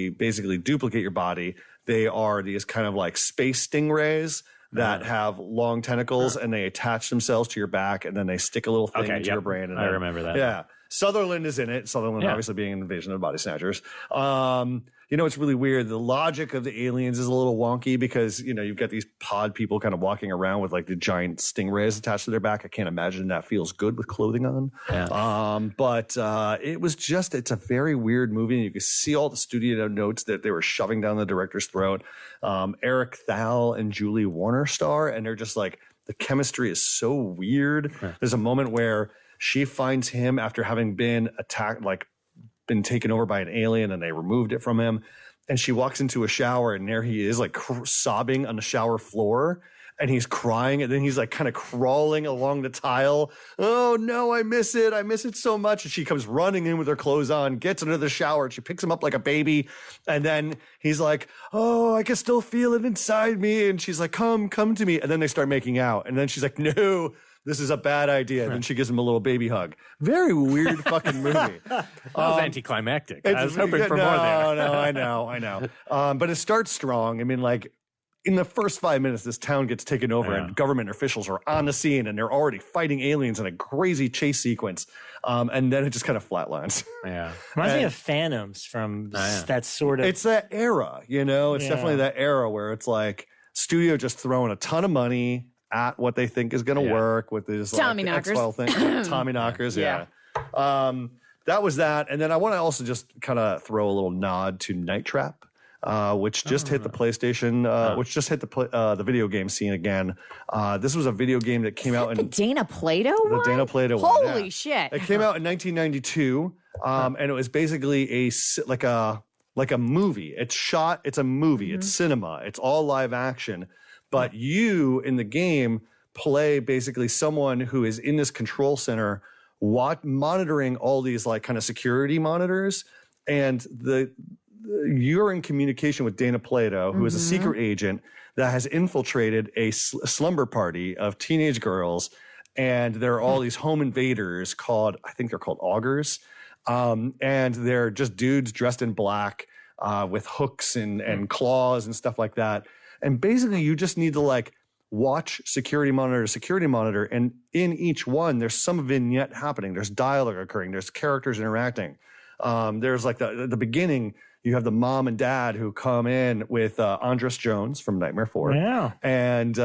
basically duplicate your body. They are these kind of like space stingrays that have long tentacles and they attach themselves to your back and then they stick a little thing into your brain. And I remember that. Yeah. Sutherland is in it. Sutherland obviously being an invasion of body snatchers. You know, it's really weird. The logic of the aliens is a little wonky because, you know, you've got these pod people kind of walking around with like the giant stingrays attached to their back. I can't imagine that feels good with clothing on. Yeah. But it was just, it's a very weird movie. And you can see all the studio notes that they were shoving down the director's throat. Eric Thal and Julie Warner star, and they're just like, the chemistry is so weird. There's a moment where she finds him after having been attacked, like been taken over by an alien and they removed it from him. And she walks into a shower and there he is like sobbing on the shower floor and he's crying. And then he's like kind of crawling along the tile. Oh no, I miss it. I miss it so much. And she comes running in with her clothes on, gets into the shower and she picks him up like a baby. And then he's like, oh, I can still feel it inside me. And she's like, come to me. And then they start making out. And then she's like, no, this is a bad idea. And then she gives him a little baby hug. Very weird fucking movie. That was anticlimactic. I was hoping for more there. No, I know. But it starts strong. I mean, like, in the first 5 minutes, this town gets taken over and government officials are on the scene and they're already fighting aliens in a crazy chase sequence. And then it just kind of flatlines. Yeah. Reminds me of Phantoms from that sort of. It's that era, you know? It's definitely that era where it's like studio just throwing a ton of money at what they think is going to work with this Tommy knockers. X-File thing. Tommy knockers, that was that. And then I want to also just kind of throw a little nod to Night Trap, which just hit the PlayStation, which just hit the video game scene again. This was a video game that came out in the Dana Plato one? The Dana Plato one. Holy shit. It came out in 1992, and it was basically like a movie. It's a movie. It's cinema. It's all live action. But you in the game play basically someone who is in this control center monitoring all these like kind of security monitors. And you're in communication with Dana Plato, who is a secret agent that has infiltrated a slumber party of teenage girls. And there are all these home invaders I think they're called augurs. And they're just dudes dressed in black with hooks and claws and stuff like that. And basically, you just need to like watch security monitor to security monitor. And in each one, there's some vignette happening. There's dialogue occurring. There's characters interacting. There's like the beginning, you have the mom and dad who come in with Andres Jones from Nightmare 4. Yeah. And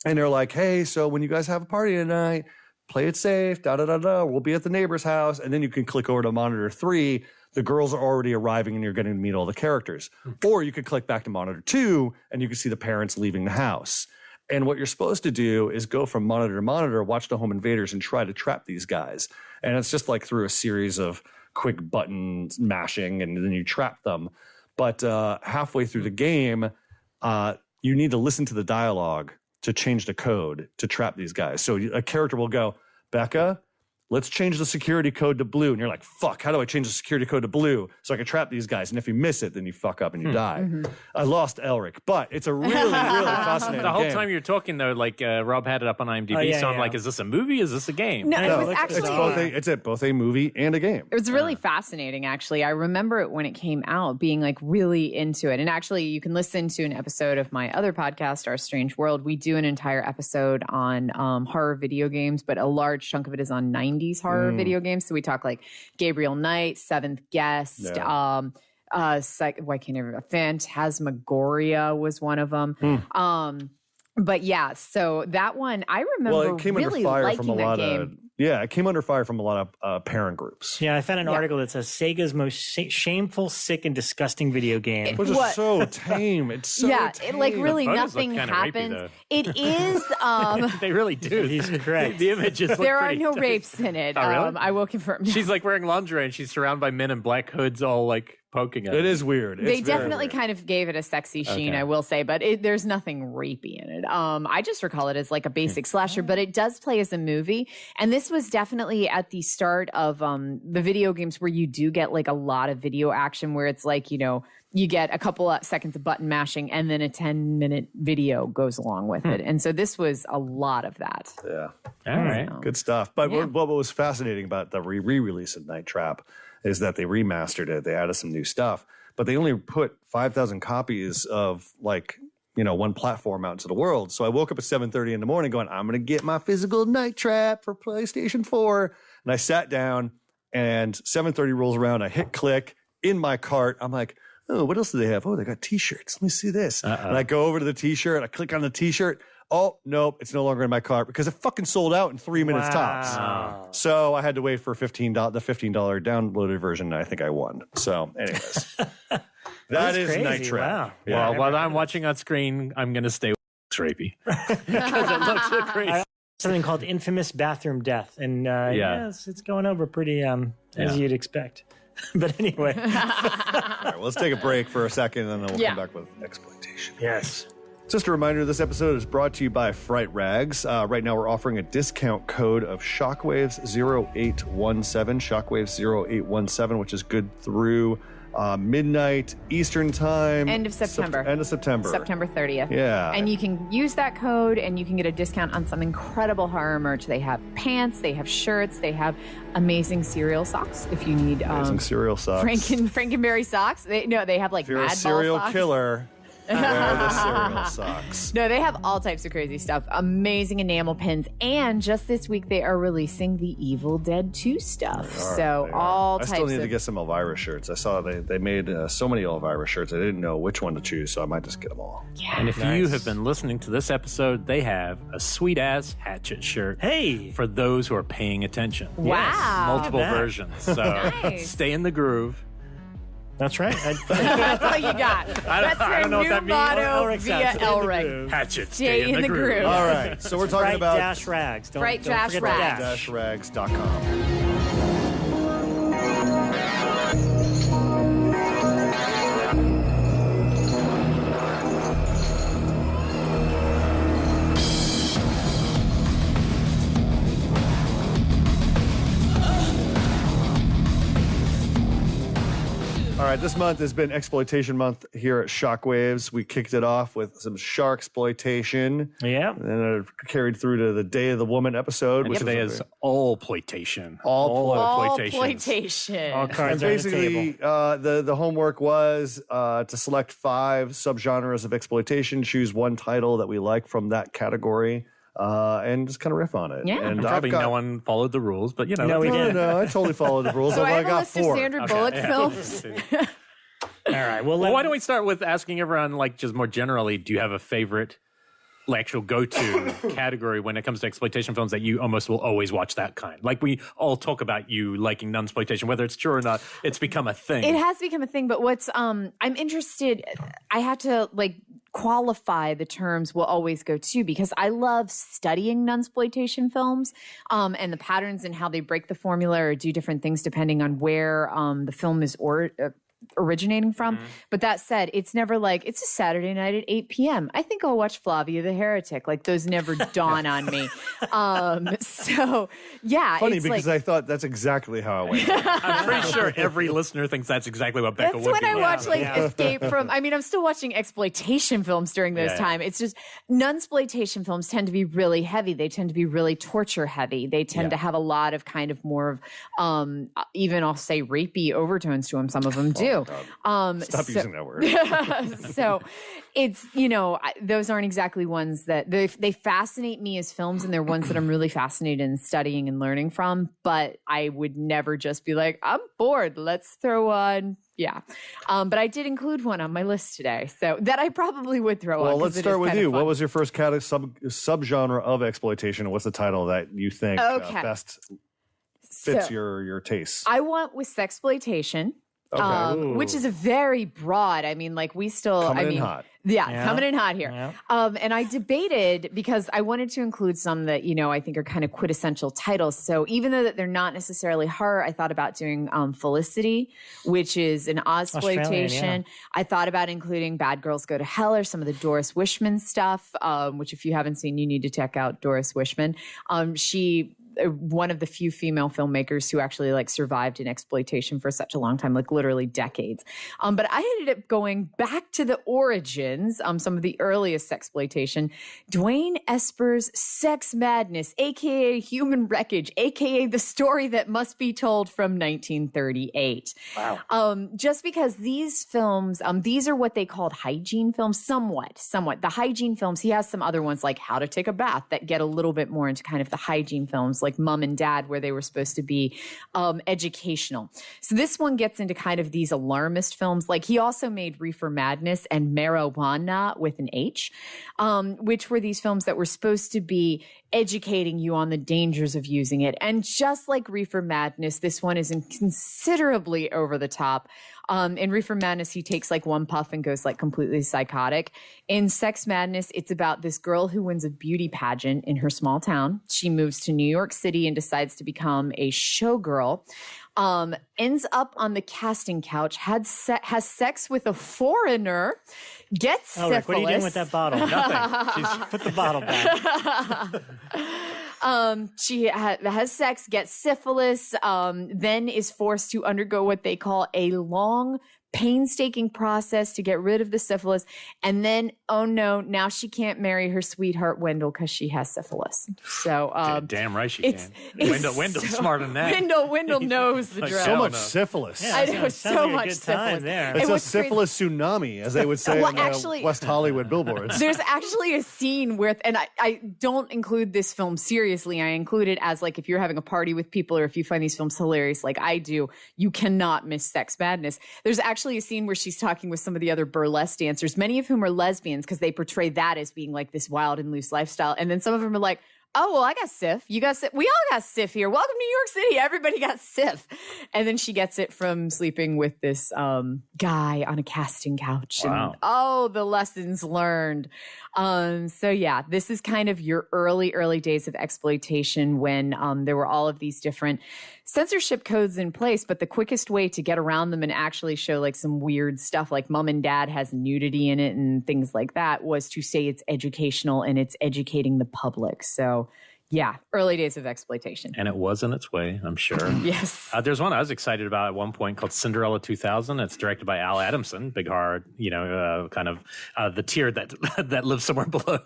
they're like, hey, so when you guys have a party tonight, play it safe, da-da-da-da. We'll be at the neighbor's house. And then you can click over to monitor 3. The girls are already arriving and you're getting to meet all the characters. Or you could click back to monitor 2 and you can see the parents leaving the house. And what you're supposed to do is go from monitor to monitor, watch the home invaders and try to trap these guys. And it's just like through a series of quick button mashing and then you trap them. But halfway through the game, you need to listen to the dialogue to change the code to trap these guys. So a character will go, Bekah, let's change the security code to blue. And you're like, fuck, how do I change the security code to blue so I can trap these guys? And if you miss it, then you fuck up and you die. I lost Elric, but it's a really, really fascinating The whole game. time you're talking, though, like Rob had it up on IMDb, so I'm like, is this a movie? Is this a game? No, it was actually... It's both a movie and a game. It was really fascinating, actually. I remember it when it came out, being like really into it. And actually, you can listen to an episode of my other podcast, Our Strange World. We do an entire episode on horror video games, but a large chunk of it is on 90s horror video games. So we talk like Gabriel Knight, Seventh Guest, why can't I remember? Phantasmagoria was one of them. But yeah, so that one, I remember really liking that game. It came under fire from a lot of parent groups. Yeah, I found an article that says Sega's most shameful, sick, and disgusting video game. Which is so tame. It's so tame. Like really nothing happens. Rapey, it is. They really do. He's correct. The images look There are pretty no tough. rapes in it. Oh, really? I will confirm. She's like wearing lingerie and she's surrounded by men in black hoods all like poking at her. It is weird. They definitely kind of gave it a sexy sheen, I will say, but there's nothing rapey in it. I just recall it as like a basic slasher, but it does play as a movie. And this was definitely at the start of the video games where you do get like a lot of video action where it's like, you know, you get a couple of seconds of button mashing and then a 10-minute video goes along with it. And so this was a lot of that. Yeah. All right. Good stuff. But what was fascinating about the re-release of Night Trap is that they remastered it. They added some new stuff, but they only put 5,000 copies of like one platform out into the world. So I woke up at 7:30 in the morning going, I'm going to get my physical night trap for PlayStation 4. And I sat down and 7:30 rolls around. I hit click in my cart. I'm like, oh, what else do they have? Oh, they got t-shirts. Let me see this. And I go over to the t-shirt. I click on the t-shirt. Oh, nope, it's no longer in my cart because it fucking sold out in 3 minutes tops. So I had to wait for the $15 downloaded version, and I think I won. So anyways, that is crazy. Night Trap. Wow. Yeah. Well, while I'm watching on screen, I'm going to stay with rapey because it looks so crazy. Something called infamous bathroom death, and it's going over pretty as you'd expect. But anyway, All right, well, let's take a break for a second, and then we'll come back with exploitation. yes. Just a reminder, this episode is brought to you by Fright Rags. Right now, we're offering a discount code of Shockwaves0817, Shockwaves0817, which is good through midnight Eastern time. End of September. End of September. September 30th. Yeah. And you can use that code and you can get a discount on some incredible horror merch. They have pants, they have shirts, they have amazing cereal socks if you need Amazing cereal socks. Frankenberry socks. They have like If you're Mad a Ball serial socks. killer, wear the cereal socks. No, they have all types of crazy stuff. Amazing enamel pins. And just this week, they are releasing the Evil Dead 2 stuff. All I types still need of... to get some Elvira shirts. I saw they made so many Elvira shirts. I didn't know which one to choose, so I might just get them all. And if you have been listening to this episode, they have a sweet-ass Hatchet shirt. Hey. For those who are paying attention. Wow. Multiple Look at that. versions. So Nice. stay in the groove. That's right. That's all you got. That's I your don't know what new that means. motto Elric via sounds in the Elric. groove. Hatchet, Stay in the groove. All right, so we're talking Fright about dash rags. Don't Fright forget dash the rags. dash. rags.com. All right, this month has been Exploitation Month here at Shockwaves. We kicked it off with some shark exploitation. Yeah. And then it carried through to the Day of the Woman episode. And Which today was is all ploitation. All Exploitation. All and cards are on the basically, table. the homework was to select 5 subgenres of exploitation, choose one title that we like from that category, and just kind of riff on it. Yeah. And Probably no one followed the rules, but No, we didn't. No, I totally followed the rules. So I although have a got list 4. of Sandra Bullock films. All right. Well, Well, why don't we start with asking everyone, like, just more generally, do you have a favorite, like, actual go-to category when it comes to exploitation films that you almost will always watch that kind? Like, we all talk about you liking nunspoiltation, whether it's true or not, it's become a thing. It has become a thing, but what's I'm interested, I have to qualify the terms will always go to, because I love studying nunsploitation films and the patterns and how they break the formula or do different things depending on where the film is originating from. But that said, it's never like, it's a Saturday night at 8 p.m. I think I'll watch Flavia the Heretic. Like, those never dawn on me. So, yeah. Funny, it's because I thought that's exactly how I went. I'm pretty sure every listener thinks that's exactly what Bekah That's would when be. I watch Yeah. Escape from. I mean, I'm still watching exploitation films during those time. It's just nunsploitation films tend to be really heavy. They tend to be really torture heavy. They tend to have a lot of kind of more of even I'll say rapey overtones to them. Some of them do. Stop using that word. So it's, those aren't exactly ones that they fascinate me as films, and they're ones that I'm really fascinated in studying and learning from. But I would never just be like, I'm bored, let's throw on. Yeah. But I did include one on my list today, so that I probably would throw on. Well, 'cause let's it start is with kind you. of What fun. was your first subgenre of exploitation, and what's the title that you think Okay. best fits So, your taste? I went with sexploitation. Okay. Which is a very broad. I mean, like, we still. Coming in hot. Yeah, coming in hot here. Yeah. And I debated because I wanted to include some that I think are kind of quintessential titles. So even though that they're not necessarily horror, I thought about doing Felicity, which is an Ozploitation. I thought about including Bad Girls Go to Hell or some of the Doris Wishman stuff, which if you haven't seen, you need to check out Doris Wishman. She one of the few female filmmakers who actually like survived in exploitation for such a long time, like literally decades. But I ended up going back to the origins, some of the earliest exploitation. Dwayne Esper's Sex Madness, aka Human Wreckage, aka The Story That Must Be Told from 1938. Wow. Just because these films, these are what they called hygiene films, somewhat. The hygiene films, he has some other ones like How to Take a Bath that get a little bit more into kind of the hygiene films like Mom and Dad, where they were supposed to be educational. So this one gets into kind of these alarmist films. Like he also made Reefer Madness and Marijuana with an H, which were these films that were supposed to be educating you on the dangers of using it. And just like Reefer Madness, this one is considerably over the top. In Reefer Madness, he takes like one puff and goes like completely psychotic. In Sex Madness, it's about this girl who wins a beauty pageant in her small town. She moves to New York City and decides to become a showgirl. Ends up on the casting couch, has sex with a foreigner, gets syphilis. Rick, what are you doing with that bottle? Nothing. She's put the bottle back. She has sex, gets syphilis, then is forced to undergo what they call a long, painstaking process to get rid of the syphilis. And then, oh no, now she can't marry her sweetheart Wendell because she has syphilis. So damn right she can. Wendell's smarter than that. Wendell knows the drill. So much syphilis. I know, so much syphilis there. It's a syphilis tsunami, as they would say on the West Hollywood billboards. There's actually a scene where, and I don't include this film seriously. I include it as like if you're having a party with people or if you find these films hilarious like I do, you cannot miss Sex Madness. There's actually a scene where she's talking with some of the other burlesque dancers, many of whom are lesbians because they portray that as being like this wild and loose lifestyle. And then some of them are like, oh, well, I got Sif. You got Sif. We all got Sif here. Welcome to New York City. Everybody got Sif. And then she gets it from sleeping with this guy on a casting couch. Wow. And, the lessons learned. So yeah, this is kind of your early days of exploitation when there were all of these different censorship codes in place, but the quickest way to get around them and actually show like some weird stuff like Mom and Dad has nudity in it and things like that was to say it's educational and it's educating the public. So yeah, early days of exploitation. And it was in its way, I'm sure. Yes. There's one I was excited about at one point called Cinderella 2000. It's directed by Al Adamson, big horror, kind of the tier that lives somewhere below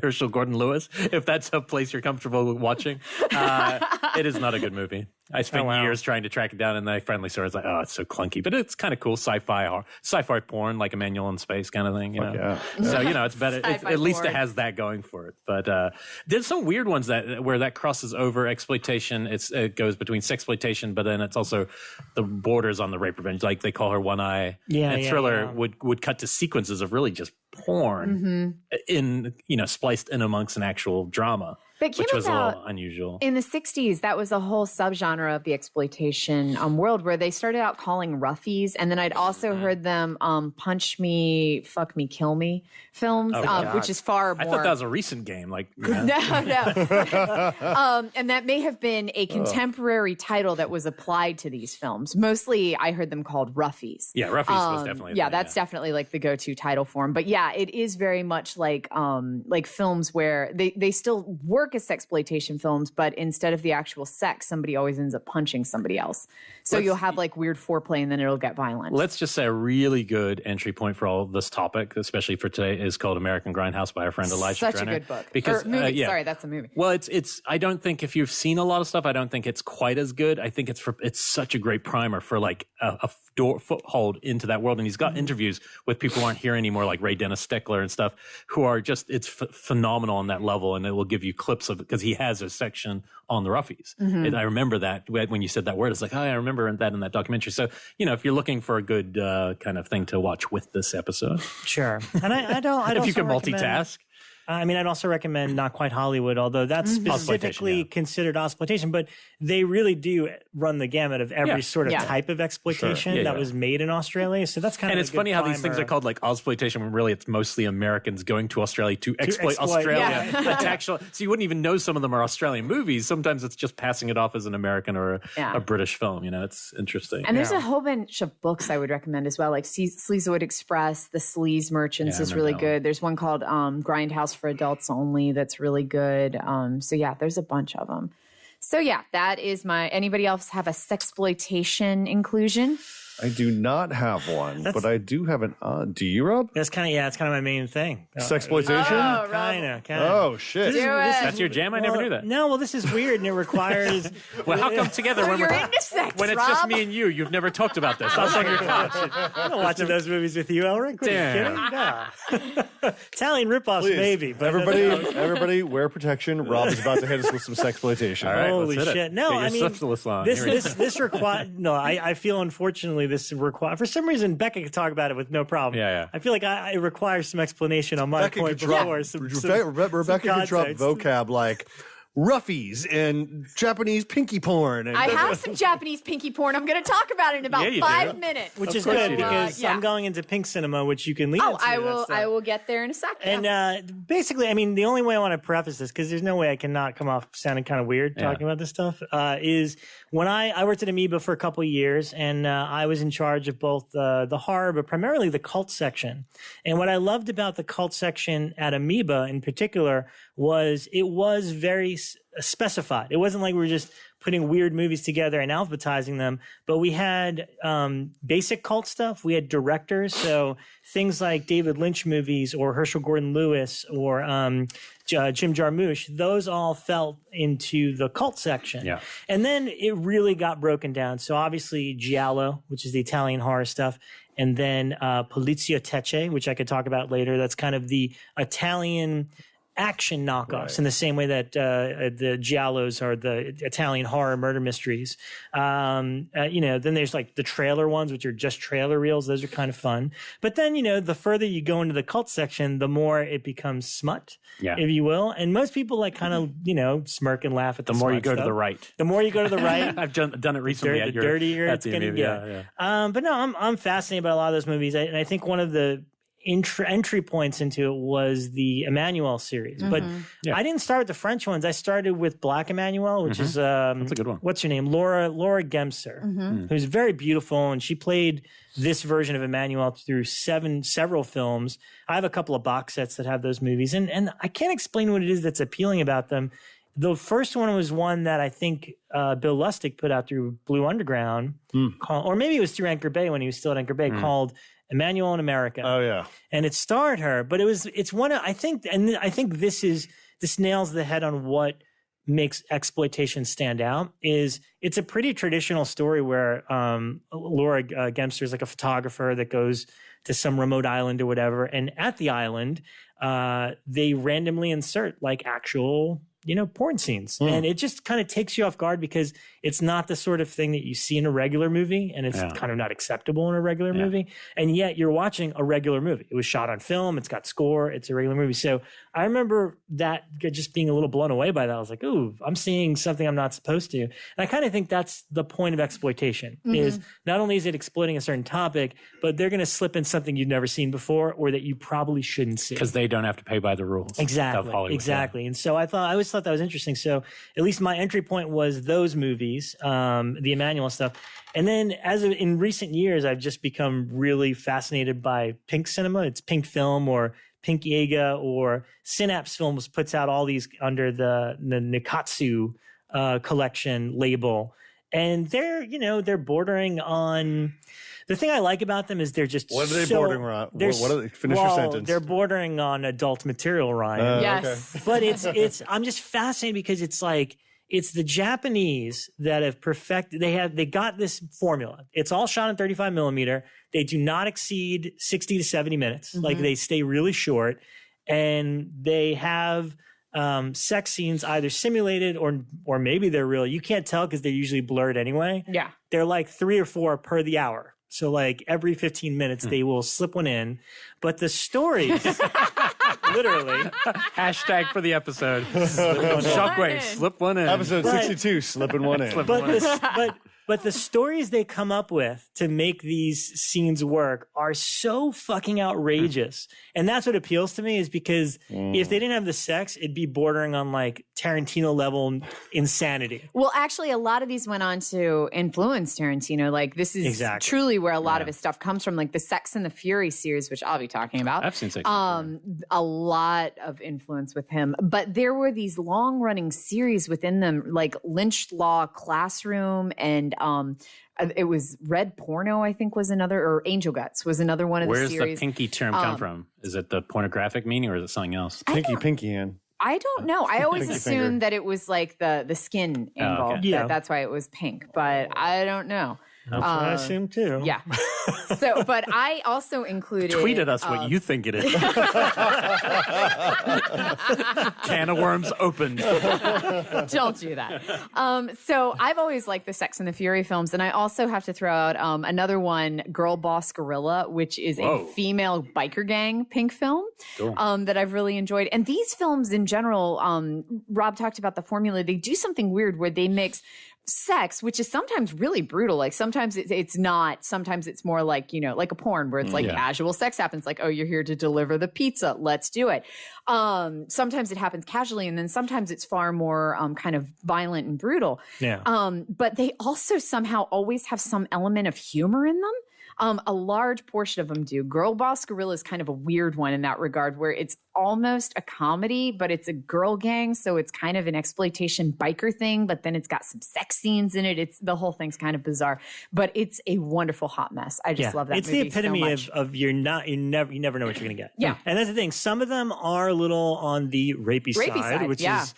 Herschel Gordon Lewis, if that's a place you're comfortable with watching. It is not a good movie. I spent years trying to track it down, and the friendly store is like, oh, it's so clunky. But it's kind of cool sci-fi porn, like Emmanuel in Space kind of thing, you know? Yeah. So, it's better. At least it has that going for it. But there's some weird ones where that crosses over exploitation. It goes between sexploitation, but then it's also the borders on the rape revenge. Like they call her One Eye. And Thriller would cut to sequences of really just porn in, spliced in amongst an actual drama. Which was a little unusual. In the 60s, that was a whole subgenre of the exploitation world where they started out calling roughies. And then I'd also heard them punch me, fuck me, kill me films, which is far more. I thought that was a recent game. Like, No. And that may have been a contemporary title that was applied to these films. Mostly I heard them called roughies. Yeah, roughies was definitely. That's definitely like the go-to title for them. But yeah, it is very much like films where they still work as sexploitation films, but instead of the actual sex, somebody always ends up punching somebody else. So you'll have like weird foreplay and then it'll get violent. Let's just say a really good entry point for all this topic, especially for today, is called American Grindhouse by our friend Elijah Such Trenner. a good book. Because, movie. Sorry, that's a movie. Well, it's. I don't think if you've seen a lot of stuff, I don't think it's quite as good. I think it's such a great primer for like a foothold into that world. And he's got interviews with people who aren't here anymore, like Ray Dennis Steckler and stuff, who are just, it's phenomenal on that level. And it will give you clips of it because he has a section on the roughies. And I remember that when you said that word, it's like, I remember that in that documentary. So, if you're looking for a good kind of thing to watch with this episode. Sure. And I don't if you can multitask. I'd also recommend Not Quite Hollywood, although that's specifically considered exploitation, but they really do run the gamut of every sort of type of exploitation that was made in Australia. So that's kind of And it's funny how these things are called like exploitation when really it's mostly Americans going to Australia to exploit Australia. So you wouldn't even know some of them are Australian movies. Sometimes it's just passing it off as an American or a British film. It's interesting. And there's a whole bunch of books I would recommend as well, like Sleazywood Express, The Sleaze Merchants is really good. There's one called Grindhouse for Adults Only that's really good. So yeah, there's a bunch of them. So yeah, that is my. Anybody else have a sexploitation inclusion? I do not have one, but I do have an. Do you, Rob? That's kind of it's kind of my main thing. Sexploitation? Kind of. Oh shit! That's your jam. I never knew that. No, well, this is weird, and it requires. Well, how come together when you're into sex, when it's Rob? just me and you? You've never talked about this. I was on your couch. I'm not watching those movies with you, Elric. What, Damn. are you kidding? No. Italian ripoffs, Please, maybe. But everybody, wear protection. Rob is about to hit us with some sexploitation. All right, holy let's hit shit! it. No, Get your I mean syphilis on. this requires. No, I feel unfortunately this requires. For some reason, Bekah could talk about it with no problem. Yeah. I feel like it requires some explanation on my point before. Rebekah could drop vocab like roughies and Japanese pinky porn. And I have some Japanese pinky porn. I'm going to talk about it in about 5 minutes. Which is course good you do. because I'm going into Pink Cinema, which you can lead into. I will get there in a second. And basically, I mean, the only way I want to preface this, because there's no way I cannot come off sounding kind of weird talking about this stuff, is when I worked at Amoeba for a couple of years, and I was in charge of both the horror, but primarily the cult section. And what I loved about the cult section at Amoeba in particular was it was very specified. It wasn't like we were just putting weird movies together and alphabetizing them, but we had basic cult stuff. We had directors, so things like David Lynch movies or Herschel Gordon Lewis or Jim Jarmusch, those all fell into the cult section. Yeah. And then it really got broken down. So obviously Giallo, which is the Italian horror stuff, and then Polizio Tecce, which I could talk about later. That's kind of the Italian action knockoffs in the same way that the giallos are the Italian horror murder mysteries. Then there's like the trailer ones, which are just trailer reels. Those are kind of fun. But then, the further you go into the cult section, the more it becomes smut, if you will. And most people like kind of, smirk and laugh at the more smut you go stuff. to the right. The more you go to the right. I've done it recently. The dirtier it's going to get. But no, I'm fascinated by a lot of those movies. And I think one of the entry points into it was the Emmanuel series, but I didn't start with the French ones. I started with Black Emmanuel, which is that's a good one. What's her name? Laura Gemser, who's very beautiful, and she played this version of Emmanuel through several films. I have a couple of box sets that have those movies, and I can't explain what it is that's appealing about them. The first one was one that I think Bill Lustig put out through Blue Underground, or maybe it was through Anchor Bay when he was still at Anchor Bay, called Emmanuel in America. Oh yeah, and it starred her, but it's one of, I think this nails the head on what makes exploitation stand out. Is it's a pretty traditional story where Laura Gemser is like a photographer that goes to some remote island or whatever, and at the island they randomly insert like actual porn scenes. And it just kind of takes you off guard because it's not the sort of thing that you see in a regular movie, and it's kind of not acceptable in a regular movie. And yet you're watching a regular movie. It was shot on film. It's got score. It's a regular movie. So I remember that just being a little blown away by that. I was like, ooh, I'm seeing something I'm not supposed to. And I kind of think that's the point of exploitation is not only is it exploiting a certain topic, but they're going to slip in something you've never seen before or that you probably shouldn't see. Because they don't have to pay by the rules. Exactly. Of Hollywood. Exactly. And so I always thought that was interesting. So at least my entry point was those movies, the Emmanuel stuff. And then in recent years, I've just become really fascinated by Pink Cinema. It's Pink Film or Pink Ega, or Synapse Films puts out all these under the Nikkatsu collection label. And they're bordering on. The thing I like about them is they're just what are they bordering on? Finish your sentence. They're bordering on adult material, Ryan. Yes. Okay. But it's I'm just fascinated because it's like it's the Japanese that have perfected. They got this formula. It's all shot in 35 millimeter. They do not exceed 60 to 70 minutes. Like they stay really short, and they have sex scenes either simulated or maybe they're real. You can't tell because they're usually blurred anyway. Yeah. They're like 3 or 4 per the hour. So like every 15 minutes they will slip one in. But the stories, literally. Hashtag for the episode. Shockwave, slip one in. Episode 62, slipping one in. But But the stories they come up with to make these scenes work are so fucking outrageous. And that's what appeals to me, is because if they didn't have the sex, it'd be bordering on like Tarantino level insanity. Well, actually, a lot of these went on to influence Tarantino. Like, this is truly where a lot of his stuff comes from, like the Sex and the Fury series, which I'll be talking about. I've seen Sex and the Fury. A lot of influence with him. But there were these long-running series within them, like Lynch Law Classroom, and it was Red Porno, I think, was another, or Angel Guts was another one of the series. Where's the pinky term come from? Is it the pornographic meaning, or is it something else? Pinky hand. I don't know. I always assumed that it was like the skin angle. okay. Yeah. That's why it was pink, but I don't know. That's what I assume too. Yeah. So, but I also included. Tweet at us what you think it is. Can of worms opened. Don't do that. So I've always liked the Sex and the Fury films, and I also have to throw out another one, Girl Boss Gorilla, which is a female biker gang pink film that I've really enjoyed. And these films in general, Rob talked about the formula. They do something weird where they mix sex, which is sometimes really brutal. Like sometimes it's not. Sometimes it's more like, like a porn where it's like casual sex happens. Like, oh, you're here to deliver the pizza. Let's do it. Sometimes it happens casually, and then sometimes it's far more kind of violent and brutal. Yeah. But they also somehow always have some element of humor in them. A large portion of them do. Girl Boss Gorilla is kind of a weird one in that regard, where it's almost a comedy, but it's a girl gang, so it's kind of an exploitation biker thing, but then it's got some sex scenes in it. The whole thing's kind of bizarre, but it's a wonderful hot mess. I just love that it's movie the epitome so much. of you never know what you're gonna get. Yeah. And that's the thing. Some of them are a little on the rapey side, which is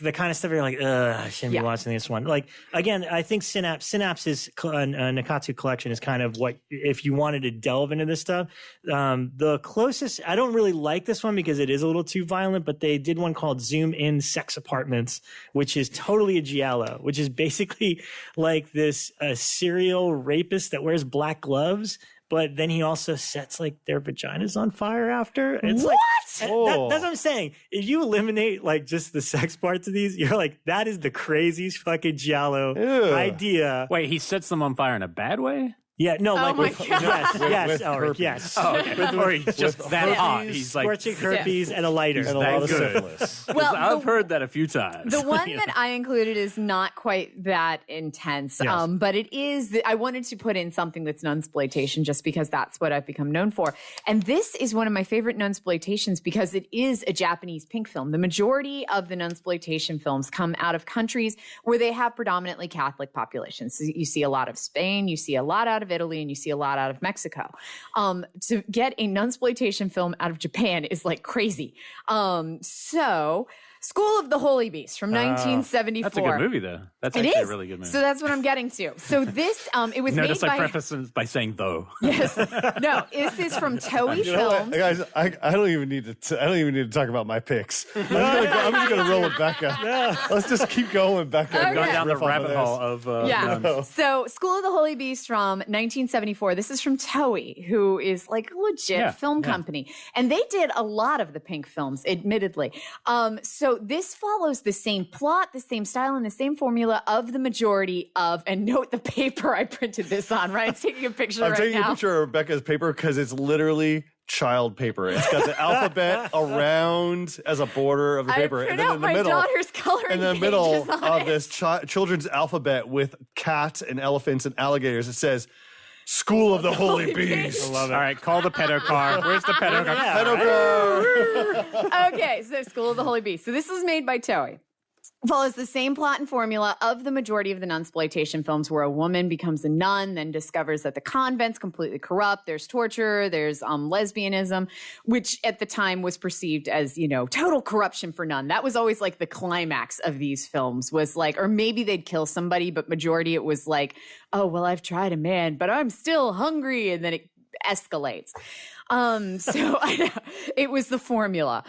the kind of stuff you're like, I shouldn't be watching this one. Like, again, I think Synapse's Nikkatsu collection is kind of what, if you wanted to delve into this stuff, the closest, I don't really like this one because it is a little too violent, but they did one called Zoom In Sex Apartments, which is totally a giallo, which is basically like this serial rapist that wears black gloves, but then he also sets like their vaginas on fire after. It's what? That's what I'm saying. If you eliminate like just the sex parts of these, you're like, that is the craziest fucking giallo idea. Wait, he sets them on fire in a bad way? Yeah, no, like my God. yes, Elric, yes. Oh, okay. Or he's just that hot. He's like scorching herpes and a lighter. And a lot of syphilis. Well, I've heard that a few times. The one that I included is not quite that intense, but it is. I wanted to put in something that's nunspoiltation just because that's what I've become known for. And this is one of my favorite nunspoiltations because it is a Japanese pink film. The majority of the nunspoiltation films come out of countries where they have predominantly Catholic populations. So you see a lot of Spain, you see a lot out of Italy, and you see a lot out of Mexico. To get a nunspoiltation film out of Japan is like crazy. So School of the Holy Beast from 1974. That's a good movie, though. That's actually a really good movie. So that's what I'm getting to. So this, it was Notice made by... I preface it by saying though. Yes. No, this is from Toei Films. Guys, I don't even need to talk about my picks. I'm just gonna roll with Bekah. Let's just keep going with Bekah. Okay. Going down the Riff off rabbit hole of nuns. So School of the Holy Beast from 1974. This is from Toei, who is like a legit film company. And they did a lot of the pink films, admittedly. So this follows the same plot, the same style, and the same formula of the majority of, and note the paper I printed this on, right? I'm taking a picture I'm right taking now. a picture of Rebekah's paper because it's literally child paper. It's got the alphabet around as a border of the paper. I print out my daughter's coloring in the middle pages on of it. this children's alphabet with cats and elephants and alligators, it says, School of the Holy Beast. I love it. All right, call the pedo car. Where's the pedo car? Pedo car. Okay, so School of the Holy Beast. So this was made by Toei. Follows the same plot and formula of the majority of the nunspoiltation films, where a woman becomes a nun, then discovers that the convent's completely corrupt. There's torture, there's lesbianism, which at the time was perceived as, total corruption for nun. That was always like the climax of these films, was like, or maybe they'd kill somebody, but majority it was like, oh, well, I've tried a man, but I'm still hungry. And then it escalates. So it was the formula.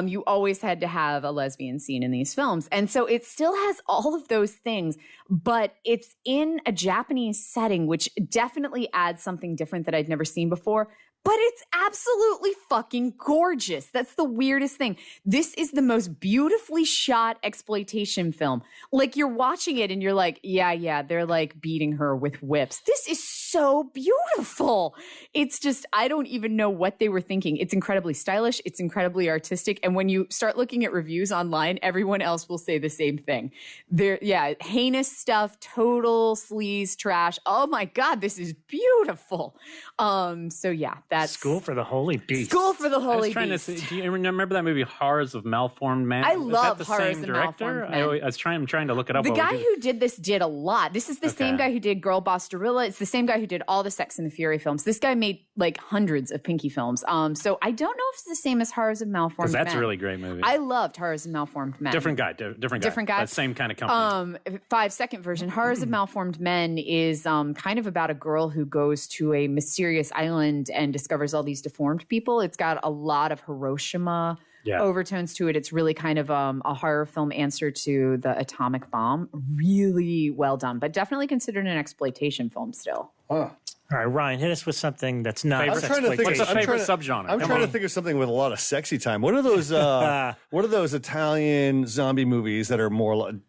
You always had to have a lesbian scene in these films. And so it still has all of those things, but it's in a Japanese setting, which definitely adds something different that I'd never seen before. But it's absolutely fucking gorgeous. That's the weirdest thing. This is the most beautifully shot exploitation film. Like, you're watching it and you're like, yeah, they're like beating her with whips. This is so beautiful. It's just, I don't even know what they were thinking. It's incredibly stylish. It's incredibly artistic. And when you start looking at reviews online, everyone else will say the same thing. Heinous stuff, total sleaze, trash. Oh my God, this is beautiful. So yeah. That's School for the Holy Beast. School for the Holy I was trying Beast. to see, do you remember that movie Horrors of Malformed Man? I love Is that the Horrors same of director? Malformed Man. I was trying to look it up. The guy who did this did a lot. This is the same guy who did Girl Boss Gorilla. It's the same guy who did all the Sex and the Fury films. This guy made like hundreds of Pinky films. So I don't know if it's the same as Horrors of Malformed Man. That's a really great movie. I loved Horrors of Malformed Men. Different guy. Different guy. But same kind of company. 5-second version. Horrors of Malformed Men is kind of about a girl who goes to a mysterious island and discovers all these deformed people. It's got a lot of Hiroshima overtones to it. It's really kind of a horror film answer to the atomic bomb. Really well done, but definitely considered an exploitation film still. Huh. All right, Ryan, hit us with something that's not I'm trying to think. What's a I'm favorite trying to- subgenre? I'm trying to think of something with a lot of sexy time. What are those? What are those Italian zombie movies that are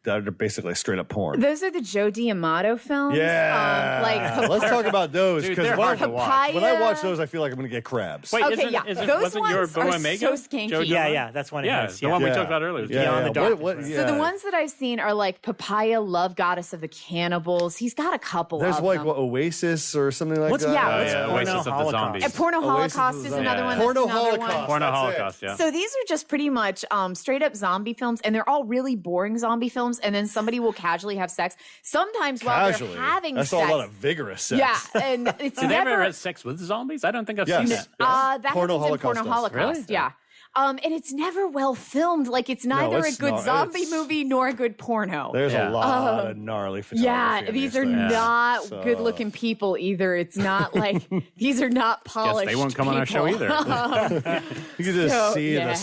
that are basically straight up porn? Those are the Joe D'Amato films. Yeah, let's talk about those Dude, because they're hard to watch. when I watch those, I feel like I'm going to get crabs. Wait, Okay, those wasn't your ones are Bohemian? so skanky. Yeah, that's one of his. the one we talked about earlier. Beyond the Darkness. So the ones that I've seen are like Papaya, Love Goddess of the Cannibals. He's got a couple There's of like them. what, Oasis or something like What's- that. yeah, what's Oasis of the Holocaust? Zombies. And Porno Oasis Holocaust is is a another zombie. one. Porno That's another Holocaust. one. Porno That's it. Holocaust, yeah. So these are just pretty much straight up zombie films, and they're all really boring zombie films. And then somebody will casually have sex. Sometimes while Casually. they're having I sex. saw a lot of vigorous sex. Yeah, and it's Did they ever never. have sex with zombies? I don't think I've Yes. seen that. That Porno happens in Porno Holocaust does. Holocaust. Really? Yeah. And it's never well filmed. Like, it's neither a it's good not. zombie It's- movie nor a good porno. There's Yeah. a lot of gnarly photography. Yeah, in these these are things. not So- good-looking people either. It's not like these are not polished. Guess they won't come on our show people. either. You can just So, see yeah.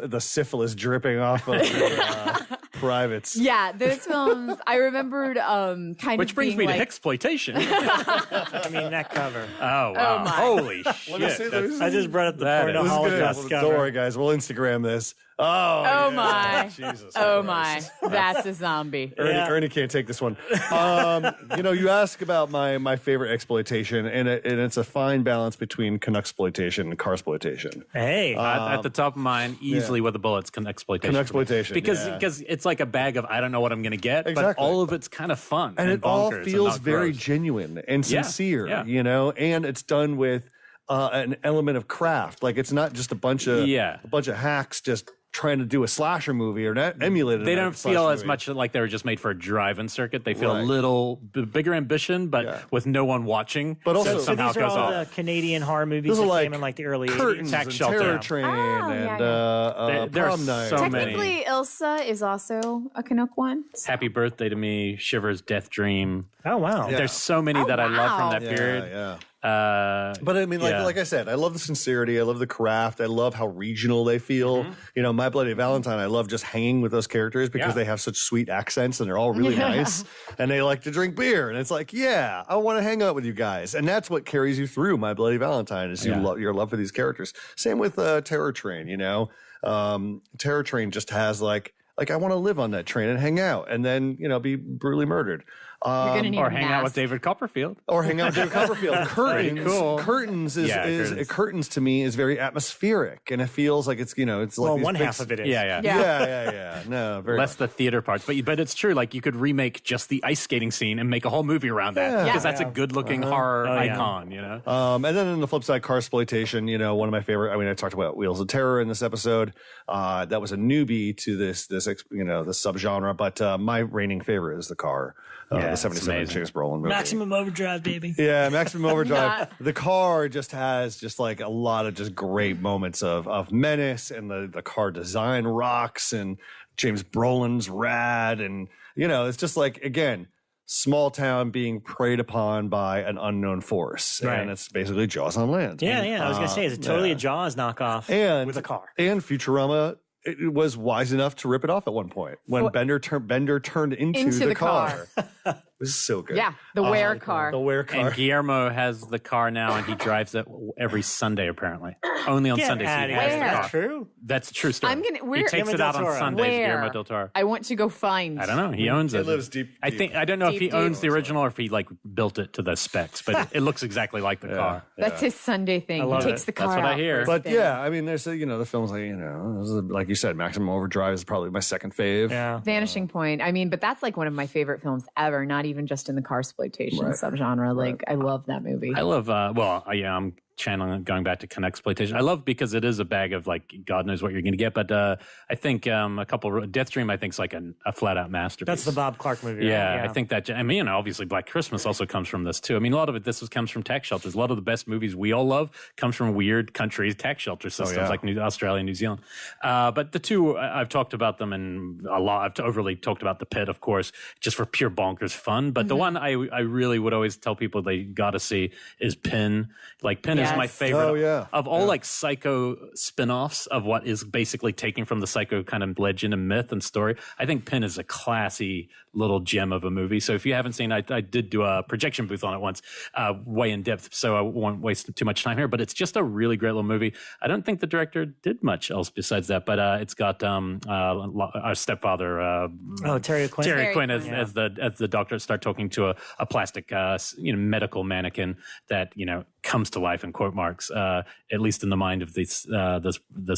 the syphilis dripping off of the privates. Yeah, those films. I remembered kind of Which brings being me like, to exploitation. I mean, that cover. Oh wow! my. Holy Let me shit! see, let me That's- see. I just brought up the That Porno is This is good. Holocaust cover. Don't worry, guys. We'll Instagram this. Oh yeah. my. Jesus. oh Christ. my, that's a zombie. Ernie can't take this one. You ask about my favorite exploitation, and it's a fine balance between canuck-sploitation and car-sploitation. Hey, at the top of mine, easily with the bullets, canuck-sploitation. Canuck-sploitation, because yeah. it's like a bag of I don't know what I'm going to get, but Exactly. all of it's kind of fun And it bonkers all and feels not very gross. genuine and Yeah, sincere, yeah. and it's done with an element of craft. Like, it's not just a bunch of hacks just trying to do a slasher movie or not emulate it. They in a don't slasher feel as movie. much like they were just made for a drive-in circuit. They feel Right. a little bigger ambition, but with no one watching. But also- so so somehow these it are goes all off. the Canadian horror movies Those that are like came in like the early Curtains 80s. Tax and Shelter. Terror Train Oh, and yeah, There are Prom Night. so many. Technically, Ilsa is also a Canuck one. Happy Birthday to Me, Shivers, Death Dream. Oh, wow. Yeah. There's so many that I love from wow. that period. Yeah. But But I mean, like I said, I love the sincerity. I love the craft. I love how regional they feel. My Bloody Valentine, I love just hanging with those characters because Yeah. they have such sweet accents and they're all really nice. And they like to drink beer. And it's like, yeah, I want to hang out with you guys. And that's what carries you through My Bloody Valentine is your love for these characters. Same with Terror Train, Terror Train just has like I want to live on that train and hang out and then, be brutally murdered. You're gonna need or a hang out with mask. David Copperfield. Or hang out with David Copperfield. Curtains, cool. curtains is, Yeah, is curtains. curtains to me is very atmospheric, and it feels like it's it's like Well, these one big half of it is. Yeah. Yeah. No, very Less the theater parts, but it's true. Like you could remake just the ice skating scene and make a whole movie around that Yeah. because that's a good-looking horror Oh, yeah. icon. And then on the flip side, car-sploitation, one of my favorite. I mean, I talked about Wheels of Terror in this episode. That was a newbie to this subgenre, but my reigning favorite is the car. The 77 amazing. James Brolin movie. Maximum Overdrive, baby. Yeah, Maximum Overdrive. The car just has like a lot of just great moments of menace, and the car design rocks, and James Brolin's rad, and it's just like, again, small town being preyed upon by an unknown force. Right. And it's basically Jaws on land. Yeah, I was going to say, it's totally a Jaws knockoff with a car. And Futurama it was wise enough to rip it off at one point when Bender turned into the car. It was so good. Yeah, the Ware car. The Ware car. And Guillermo has the car now, and he drives it every Sunday, apparently. Only on Sundays he has the car. That's true? That's a true story. He takes it out on Sundays, Guillermo del Toro. I want to go find. I don't know. He owns it. It lives deep. I don't know if he owns the original or if he like built it to the specs, but it looks exactly like the car. That's his Sunday thing. He takes the car That's what I out hear. But yeah, I mean, there's the films like you said, Maximum Overdrive is probably my second fave. Yeah. Vanishing Point. I mean, but that's like one of my favorite films ever. Not even just in the car exploitation subgenre. Like I love that movie. I love. I'm channeling going back to canuck-sploitation. I love because it is a bag of like God knows what you're going to get. But I think a couple Deathstream I think is like a flat out masterpiece. That's the Bob Clark movie. Yeah, right? I think that. I mean, obviously Black Christmas also comes from this too. I mean, a lot of it comes from tax shelters. A lot of the best movies we all love comes from weird countries' tax shelter systems like Australia and New Zealand. But the two I've talked about them and a lot. I've overly talked about The Pit, of course, just for pure bonkers fun. But the one I really would always tell people they got to see is Pin. Like Pin is my favorite of all like Psycho spin-offs of what is basically taking from the Psycho kind of legend and myth and story. I think Pin is a classy little gem of a movie. So if you haven't seen, I did do a projection booth on it once, way in depth. So I won't waste too much time here, but it's just a really great little movie. I don't think the director did much else besides that, but it's got our stepfather, Terry Quinn. Terry Quinn as the doctor start talking to a plastic, medical mannequin that, comes to life in quote marks, at least in the mind of his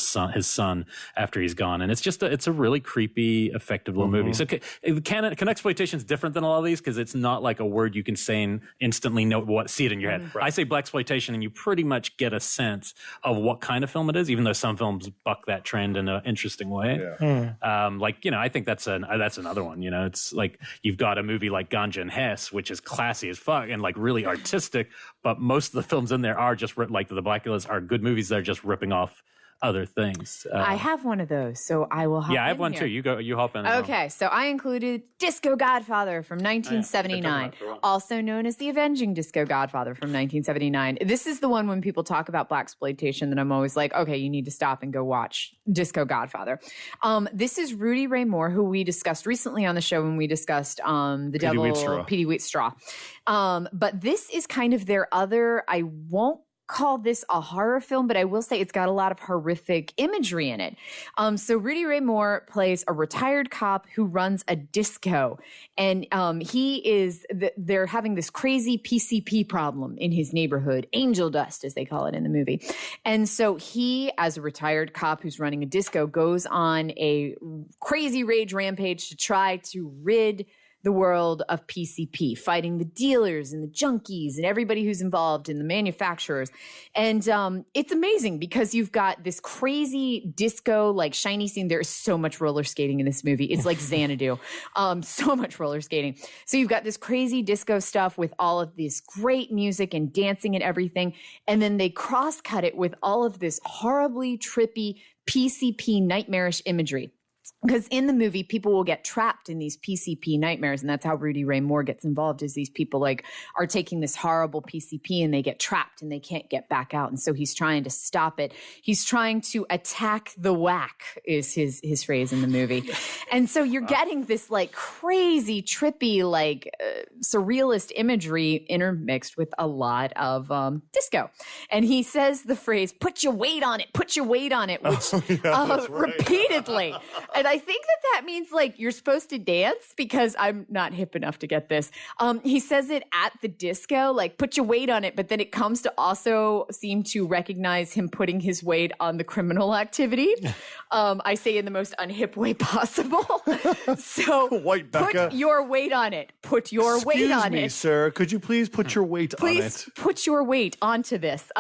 son after he's gone. And it's a really creepy, effective little movie. So canuck-sploitation is different than a lot of these because it's not like a word you can say and instantly see it in your head. Right. I say blaxploitation and you pretty much get a sense of what kind of film it is, even though some films buck that trend in an interesting way. Yeah. I think that's another one. It's like you've got a movie like Ganja and Hess, which is classy as fuck and like really artistic, but most of the films in there are just like the Blackulas are good movies. They're just ripping off other things. I have one of those, so I will hop in. Yeah, I have one here. too. You hop in. Okay, so I included Disco Godfather from 1979, also known as The Avenging Disco Godfather from 1979. This is the one when people talk about blaxploitation that I'm always like, okay, you need to stop and go watch Disco Godfather. This is Rudy Ray Moore, who we discussed recently on the show when we discussed the Devil, Petey Wheatstraw. But this is kind of their other, I won't call this a horror film, but I will say it's got a lot of horrific imagery in it. So Rudy Ray Moore plays a retired cop who runs a disco, and they're having this crazy PCP problem in his neighborhood, angel dust as they call it in the movie. And so he, as a retired cop who's running a disco, goes on a crazy rage rampage to try to rid the world of PCP, fighting the dealers and the junkies and everybody who's involved in the manufacturers. And it's amazing because you've got this crazy disco, like shiny scene. There's so much roller skating in this movie. It's like Xanadu. So much roller skating. So you've got this crazy disco stuff with all of this great music and dancing and everything. And then they cross-cut it with all of this horribly trippy PCP nightmarish imagery. Because in the movie, people will get trapped in these PCP nightmares, and that's how Rudy Ray Moore gets involved. Is these people like are taking this horrible PCP and they get trapped and they can't get back out, and so he's trying to stop it. He's trying to attack the whack is his phrase in the movie, and so you're getting this like crazy, trippy, like surrealist imagery intermixed with a lot of disco. And he says the phrase "put your weight on it, put your weight on it," which repeatedly. And I think that means like you're supposed to dance because I'm not hip enough to get this. He says it at the disco, like put your weight on it, but then it comes to also seem to recognize him putting his weight on the criminal activity. I say in the most unhip way possible. So White Bekah. Put your weight on it. Put your weight on it. Excuse me, sir. Could you please put your weight on it? Please put your weight onto this.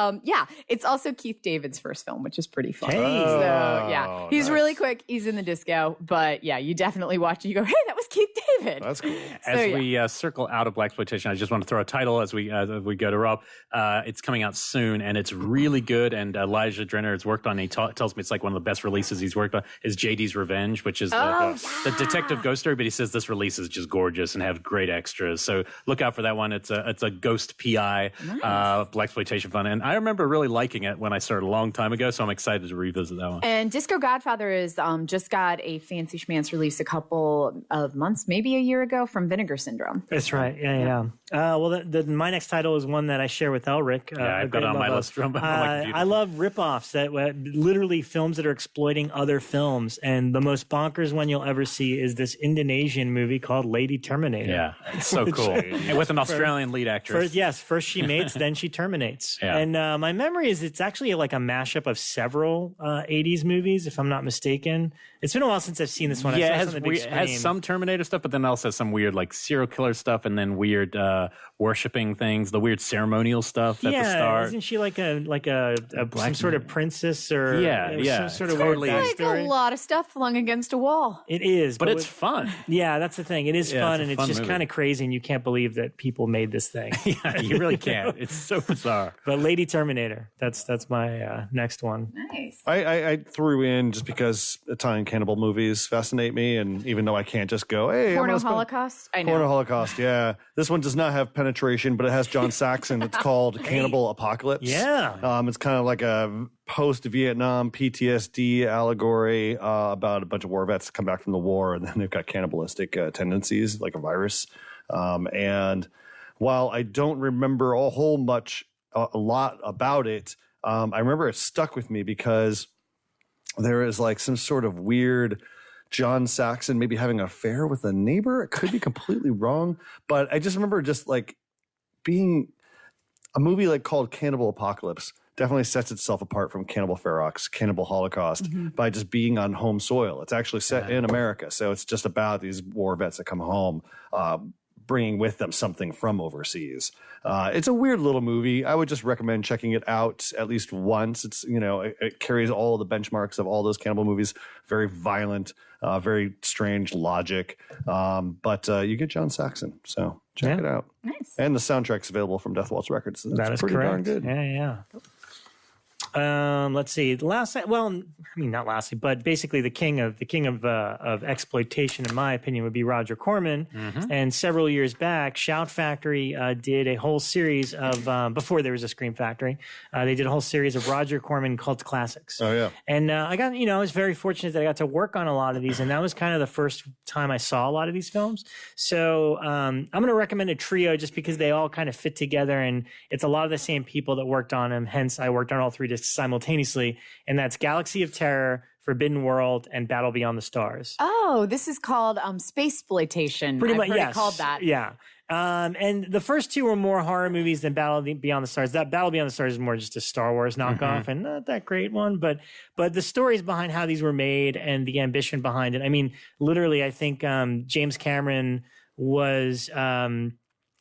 It's also Keith David's first film, which is pretty fun. Hey. So yeah, he's really quick. He's in the disco ago. But yeah, you definitely watch it. You go, hey, that was Keith David. That's cool. As we circle out of blaxploitation, I just want to throw a title as we go to Rob. It's coming out soon, and it's really good. And Elijah Drenner has worked on. He tells me it's like one of the best releases he's worked on. Is JD's Revenge, which is the detective ghost story. But he says this release is just gorgeous and have great extras. So look out for that one. It's a ghost PI blaxploitation fun, and I remember really liking it when I started a long time ago. So I'm excited to revisit that one. And Disco Godfather is just got a fancy schmancy release a couple of months, maybe a year ago, from Vinegar Syndrome. That's right. Yeah. Well, my next title is one that I share with Elric. I've got it on my list. I love ripoffs that literally films that are exploiting other films. And the most bonkers one you'll ever see is this Indonesian movie called Lady Terminator. Yeah, it's so cool. And with an Australian lead actress. First she mates, then she terminates. Yeah. And my memory is it's actually like a mashup of several 80s movies, if I'm not mistaken. It's been a while since I've seen this one. Yeah, it has some Terminator stuff, but then also some weird like serial killer stuff, and then weird worshiping things, the weird ceremonial stuff at the start. Isn't she like some sort of princess or some sort of totally weird like a lot of stuff flung against a wall. It is, but it's fun. Yeah, that's the thing. It is fun, and it's just kind of crazy, and you can't believe that people made this thing. Yeah, you really can't. It's so bizarre. But Lady Terminator, that's my next one. Nice. I threw in just because Italian cannibal movies fascinate me, and even though I can't just go, hey, Porno Holocaust. I know. Porno Holocaust. Yeah, this one does not have penetration, but it has John Saxon. It's called Cannibal Apocalypse. Yeah, it's kind of like a post-Vietnam PTSD allegory about a bunch of war vets that come back from the war, and then they've got cannibalistic tendencies, like a virus. And while I don't remember a lot about it, I remember it stuck with me because there is like some sort of weird John Saxon maybe having an affair with a neighbor. It could be completely wrong, but I just remember just like being a movie like called Cannibal Apocalypse definitely sets itself apart from Cannibal Ferox, Cannibal Holocaust by just being on home soil. It's actually set in America. So it's just about these war vets that come home, bringing with them something from overseas. It's a weird little movie. I would just recommend checking it out at least once. It's, it carries all the benchmarks of all those cannibal movies. Very violent, very strange logic. But you get John Saxon. So check it out. Nice. And the soundtrack's available from Death Waltz Records. So that is pretty correct. darn good. Yeah. Let's see. Not lastly, but basically the king of exploitation, in my opinion, would be Roger Corman. And several years back, Shout Factory did a whole series of before there was a Scream Factory. They did a whole series of Roger Corman cult classics. Oh yeah. And I was very fortunate that I got to work on a lot of these, and that was kind of the first time I saw a lot of these films. So I'm going to recommend a trio just because they all kind of fit together, and it's a lot of the same people that worked on them. Hence, I worked on all three discs simultaneously, and that's Galaxy of Terror, Forbidden World, and Battle Beyond the Stars. Oh, this is called Space-sploitation. Pretty much, yes. Called that. Yeah. And the first two were more horror movies than Battle Beyond the Stars. That Battle Beyond the Stars is more just a Star Wars knockoff and not that great one. But the stories behind how these were made and the ambition behind it. I mean, literally, I think James Cameron was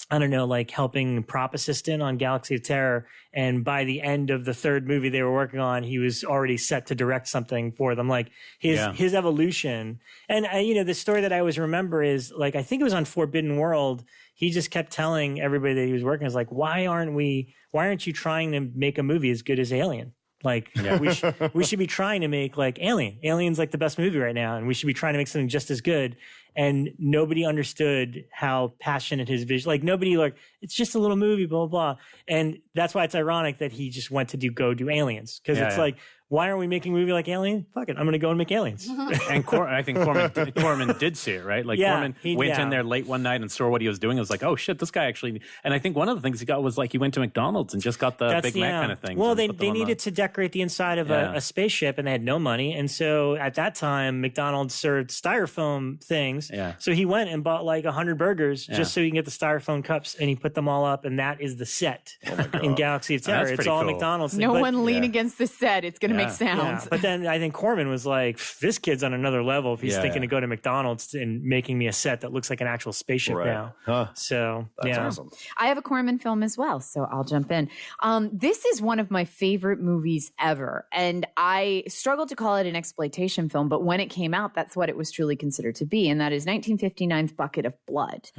helping prop assistant on Galaxy of Terror. And by the end of the third movie they were working on, he was already set to direct something for them. Like his evolution. And, the story that I always remember is I think it was on Forbidden World. He just kept telling everybody that he was working, is like, why aren't you trying to make a movie as good as Alien? We should be trying to make Alien. Alien's the best movie right now, and we should be trying to make something just as good. And nobody understood how passionate his vision. Nobody it's just a little movie, blah, blah, blah. And that's why it's ironic that he just went to go do Aliens. Because why aren't we making a movie like Alien? Fuck it, I'm going to go and make Aliens. And I think Corman did see it, right? Corman went in there late one night and saw what he was doing. It was like, oh shit, this guy actually. And I think one of the things he got was he went to McDonald's and just got the Big Mac kind of thing. Well, they needed to decorate the inside of a spaceship, and they had no money. And so at that time, McDonald's served styrofoam things things. Yeah. So he went and bought like 100 burgers just so he can get the styrofoam cups, and he put them all up, and that is the set in Galaxy of Terror. It's all cool. McDonald's. No one lean against the set. It's going to make sounds. Yeah. But then I think Corman was like, this kid's on another level if he's thinking to go to McDonald's and making me a set that looks like an actual spaceship now. Huh. So, That's awesome. I have a Corman film as well, so I'll jump in. This is one of my favorite movies ever, and I struggle to call it an exploitation film, but when it came out, that's what it was truly considered to be, and that is 1959's Bucket of Blood.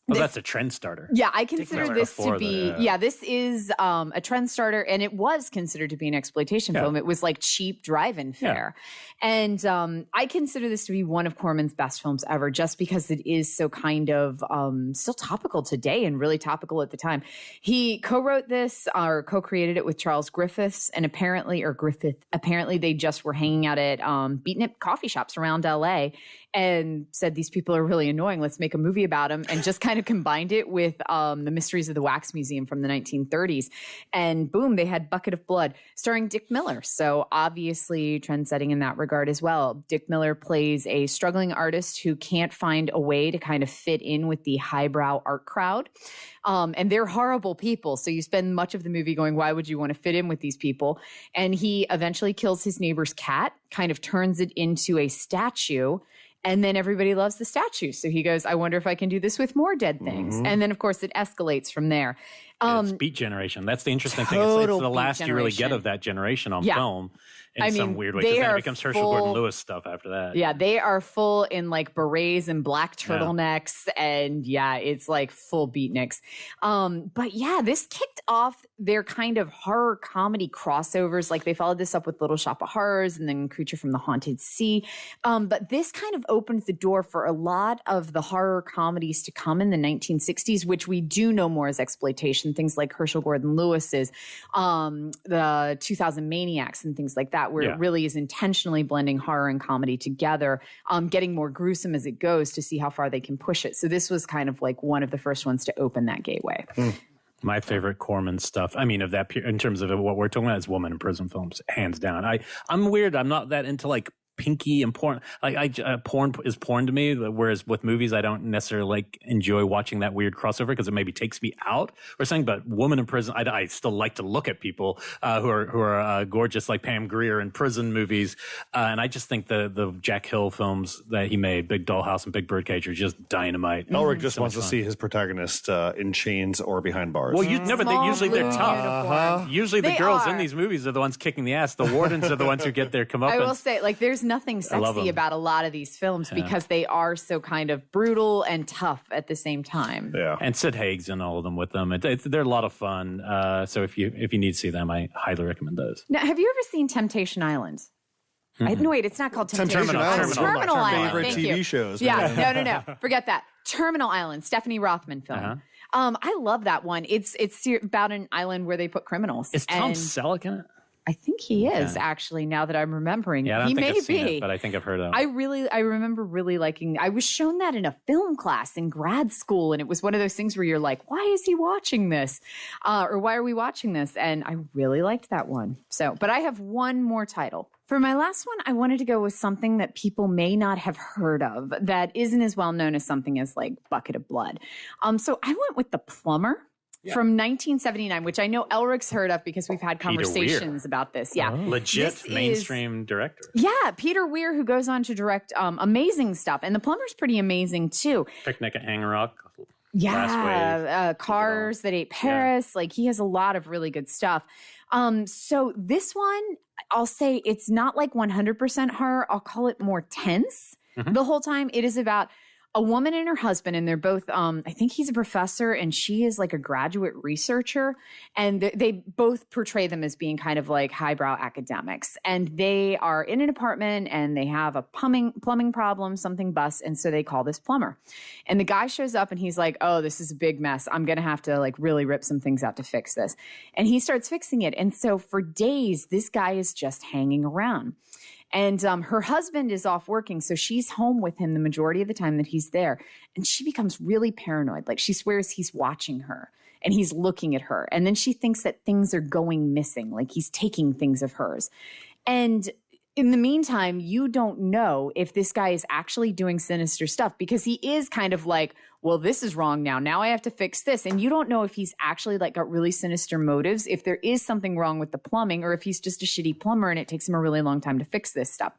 That's a trend starter. Yeah, I consider this to be, this is a trend starter, and it was considered to be an exploitation film. It was like cheap drive-in fare. And I consider this to be one of Corman's best films ever, just because it is so kind of still topical today and really topical at the time. He co-wrote this or co-created it with Charles Griffiths, and apparently they just were hanging out at beatnik coffee shops around LA and said, these people are really annoying. Let's make a movie about them, and just kind of combined it with The Mysteries of the Wax Museum from the 1930s. And boom, they had Bucket of Blood starring Dick Miller. So obviously trend-setting in that regard as well. Dick Miller plays a struggling artist who can't find a way to kind of fit in with the highbrow art crowd. And they're horrible people. So you spend much of the movie going, why would you want to fit in with these people? And he eventually kills his neighbor's cat, kind of turns it into a statue. And then everybody loves the statue. So he goes, I wonder if I can do this with more dead things. And then, of course, it escalates from there. It's Beat Generation. That's the interesting thing. It's the last you really get of that generation on film in some weird way. Because then it becomes Herschel Gordon Lewis stuff after that. Yeah, they are full in like berets and black turtlenecks. And it's like full beatniks. But this kicked off their kind of horror comedy crossovers. Like they followed this up with Little Shop of Horrors and then Creature from the Haunted Sea. But this kind of opened the door for a lot of the horror comedies to come in the 1960s, which we do know more as exploitation. Things like Herschel Gordon Lewis's, the 2000 Maniacs and things like that, where it really is intentionally blending horror and comedy together, getting more gruesome as it goes to see how far they can push it. So this was kind of like one of the first ones to open that gateway. My favorite Corman stuff, I mean, of that in terms of what we're talking about, is woman in prison films, hands down. I'm weird. I'm not that into like pinky and porn. Porn is porn to me, whereas with movies I don't necessarily like enjoy watching that weird crossover because it maybe takes me out or something. But Woman in Prison, I still like to look at people who are gorgeous, like Pam Grier in prison movies, and I just think the Jack Hill films that he made, Big Dollhouse and Big Birdcage, are just dynamite. Elric just wants to see his protagonist in chains or behind bars. Well, but usually they're tough. Usually the girls in these movies are the ones kicking the ass. The wardens are the ones who get their comeuppance. I will say, like, there's nothing sexy about a lot of these films because they are so kind of brutal and tough at the same time. Yeah, and Sid Haig's in all of them with them. They're a lot of fun. So if you need to see them, I highly recommend those. Now, have you ever seen Temptation Island? No, wait, it's not called Temptation Island. Terminal Island. Favorite Thank TV you. shows. Yeah, no. Forget that. Terminal Island, Stephanie Rothman film. I love that one. It's about an island where they put criminals. Is Tom Selleck in it? I think he is actually. Now that I'm remembering, yeah, I don't he think may I've seen be. It, but I think I've heard of it. I remember really liking. I was shown that in a film class in grad school, and it was one of those things where you're like, "Why is he watching this?" Or "Why are we watching this?" And I really liked that one. So, but I have one more title. For my last one, I wanted to go with something that people may not have heard of that isn't as well known as something as like Bucket of Blood. So I went with The Plumber. From 1979, which I know Elric's heard of because we've had conversations about this. Yeah. Legit mainstream director. Yeah. Peter Weir, who goes on to direct amazing stuff. And The Plumber's pretty amazing, too. Picnic at Hang Rock. Yeah. Cars That Ate Paris. Like, he has a lot of really good stuff. So this one, I'll say it's not like 100% horror. I'll call it more tense the whole time. It is about a woman and her husband, and they're both, I think he's a professor and she is like a graduate researcher. And they both portray them as being kind of like highbrow academics. And they are in an apartment and they have a plumbing problem, something busts. And so they call this plumber. And the guy shows up and he's like, oh, this is a big mess. I'm going to have to like really rip some things out to fix this. And he starts fixing it. And so for days, this guy is just hanging around. And her husband is off working, so she's home with him the majority of the time that he's there. And she becomes really paranoid. Like, she swears he's watching her and he's looking at her. And then she thinks that things are going missing, like he's taking things of hers. And in the meantime, you don't know if this guy is actually doing sinister stuff because he is kind of like, well, this is wrong now. Now I have to fix this. And you don't know if he's actually like got really sinister motives, if there is something wrong with the plumbing, or if he's just a shitty plumber and it takes him a really long time to fix this stuff.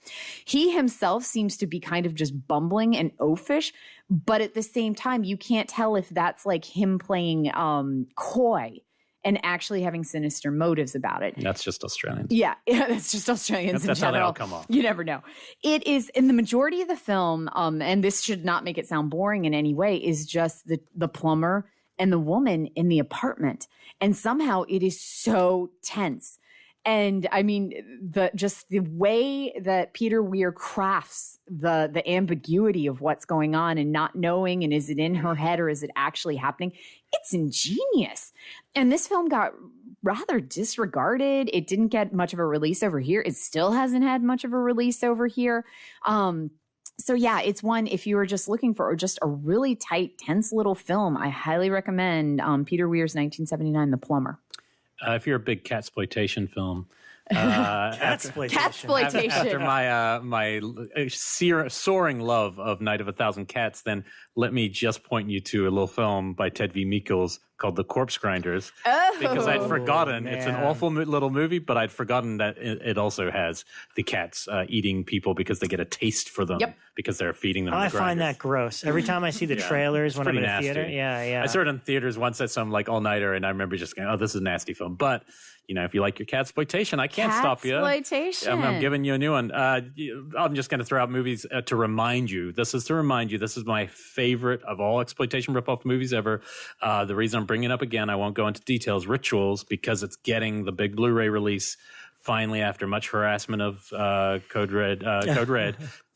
He himself seems to be kind of just bumbling and oafish, but at the same time, you can't tell if that's like him playing coy and actually having sinister motives about it. That's just Australians. Yeah, that's just Australians in That's general. how they all come off. You never know. It is, in the majority of the film, and this should not make it sound boring in any way, is just the plumber and the woman in the apartment. And somehow it is so tense. And I mean, the way that Peter Weir crafts the ambiguity of what's going on and not knowing, and is it in her head or is it actually happening? It's ingenious. And this film got rather disregarded. It didn't get much of a release over here. It still hasn't had much of a release over here. So yeah, it's one, if you were just looking for just a really tight, tense little film, I highly recommend Peter Weir's 1979, The Plumber. If you're a big catsploitation film, Catsploitation. after my soaring love of Night of a Thousand Cats, then let me just point you to a little film by Ted V. Meekles called The Corpse Grinders. Oh, because I'd forgotten. man. It's an awful little movie, but I'd forgotten that it also has the cats eating people because they get a taste for them because they're feeding them. I find that gross. Every time I see the trailers when I'm in a nasty. theater. Yeah. I saw it in theaters once at some like all-nighter, and I remember just going, oh, this is a nasty film. But, you know, if you like your catsploitation, I can't stop you. Catsploitation. I'm giving you a new one. I'm just going to throw out movies to remind you. This is my favorite of all exploitation ripoff movies ever. The reason I'm bringing it up again, I won't go into details, Rituals, because it's getting the big Blu-ray release finally after much harassment of Code Red.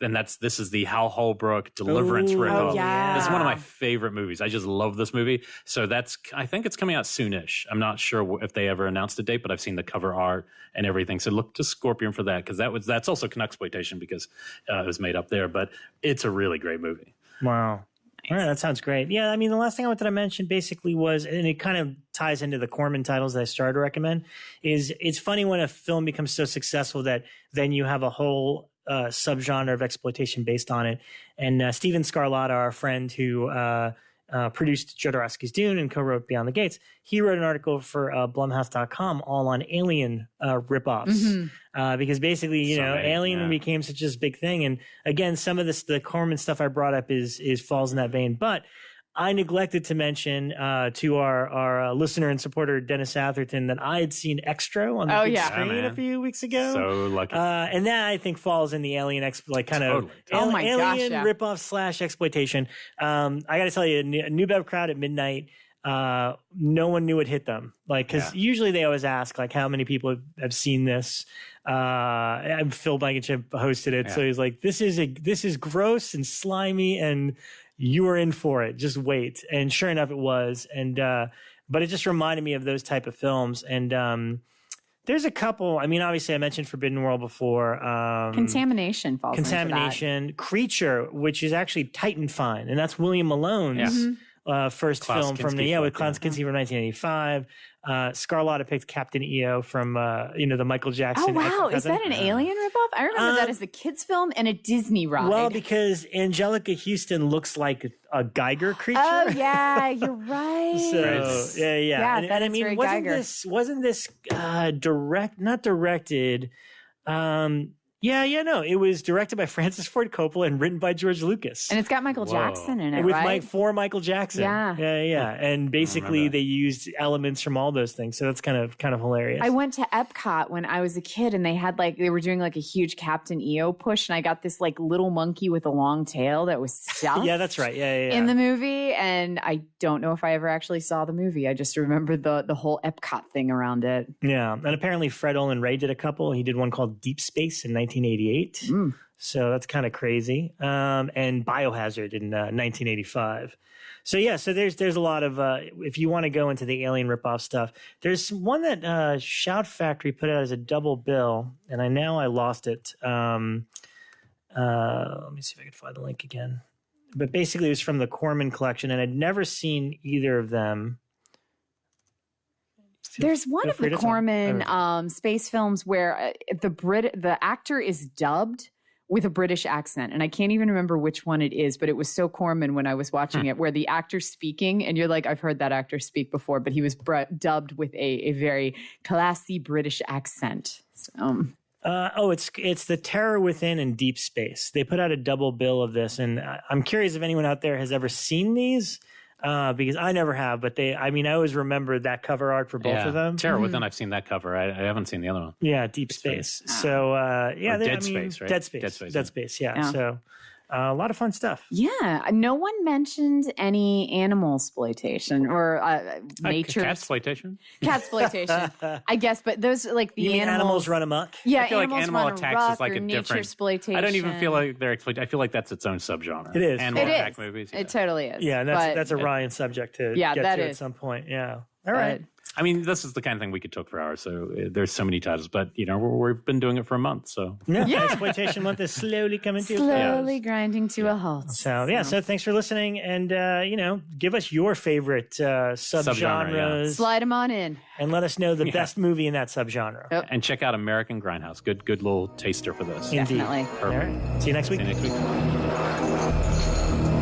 And this is the Hal Holbrook Deliverance ripoff. yeah. This is one of my favorite movies. I just love this movie. So I think it's coming out soonish. I'm not sure if they ever announced a date, but I've seen the cover art and everything. So look to Scorpion for that, because that's also canuck-sploitation because it was made up there. But it's a really great movie. Wow. All right, that sounds great. Yeah, I mean, the last thing I wanted to mention basically was, and it kind of ties into the Corman titles that I started to recommend, is it's funny when a film becomes so successful that then you have a whole subgenre of exploitation based on it. And Steven Scarlatta, our friend who produced Jodorowsky's Dune and co-wrote Beyond the Gates, he wrote an article for Blumhouse.com all on Alien ripoffs. Because basically, you know, Alien became such a big thing. And again, some of the Corman stuff I brought up is falls in that vein. But I neglected to mention to our listener and supporter, Dennis Atherton, that I had seen Extra on the big screen a few weeks ago. So lucky. And that I think falls in the Alien Alien ripoff / exploitation. I got to tell you, a New Bev crowd at midnight, no one knew it hit them. Like, because usually they always ask, like, how many people have seen this? Phil Blankenship hosted it, so he's like, this is gross and slimy, and you are in for it. Just wait. And sure enough, it was. And but it just reminded me of those type of films. And there's a couple. I mean, obviously, I mentioned Forbidden World before. Contamination falls into that. Creature, which is actually Titan Fine, and that's William Malone's first Klaus film from Kinski with Klaus Kinski from 1985. Scarlatta picked Captain EO from the Michael Jackson. Oh wow, is that an Alien ripoff? I remember that as a kids film and a Disney ride. Well, because Angelica Houston looks like a Geiger creature. Oh yeah, you're right. So yeah. And I mean, wasn't this not directed? No, it was directed by Francis Ford Coppola and written by George Lucas. And it's got Michael Jackson in it, with right? For Michael Jackson. Yeah. And basically they used elements from all those things. So that's kind of hilarious. I went to Epcot when I was a kid, and they were doing like a huge Captain EO push, and I got this like little monkey with a long tail that was stuffed. Yeah, that's right. Yeah. In the movie, and I don't know if I ever actually saw the movie. I just remember the whole Epcot thing around it. Yeah, and apparently Fred Olin Ray did a couple. He did one called Deep Space in 1988. So that's kind of crazy. And Biohazard in 1985. So there's a lot of if you want to go into the Alien ripoff stuff, there's one that Shout Factory put out as a double bill, and I lost it. Let me see if I can find the link again. But basically, it was from the Corman collection, and I'd never seen either of them. There's one of the Corman space films where the actor is dubbed with a British accent. And I can't even remember which one it is, but it was so Corman when I was watching it, where the actor's speaking and you're like, I've heard that actor speak before, but he was dubbed with a very classy British accent. So, it's The Terror Within and Deep Space. They put out a double bill of this, and I'm curious if anyone out there has ever seen these. Because I never have, but I always remember that cover art for both of them. Terror Within, I've seen that cover. I haven't seen the other one. Yeah, Deep Space. So, Dead Space, right? Dead Space, yeah. So, a lot of fun stuff. Yeah. No one mentioned any animal exploitation or nature. Cat-sploitation? Cat-sploitation, I guess. But those, like, the animals run amok? Yeah, I feel like animal attacks is like a nature different. exploitation. I don't even feel like they're exploitation. I feel like that's its own subgenre. It is. Animal attack movies. Yeah. It totally is. Yeah, and that's a Ryan subject to get to at some point. Yeah. All right. I mean, this is the kind of thing we could talk for hours. So there's so many titles, but we've been doing it for a month. So Exploitation month is slowly coming to grinding to a halt. So thanks for listening, and give us your favorite subgenres. Slide them on in, and let us know the best movie in that subgenre. Yep. And check out American Grindhouse. Good little taster for this. Indeed. Definitely. All right. See you next week. See you next week.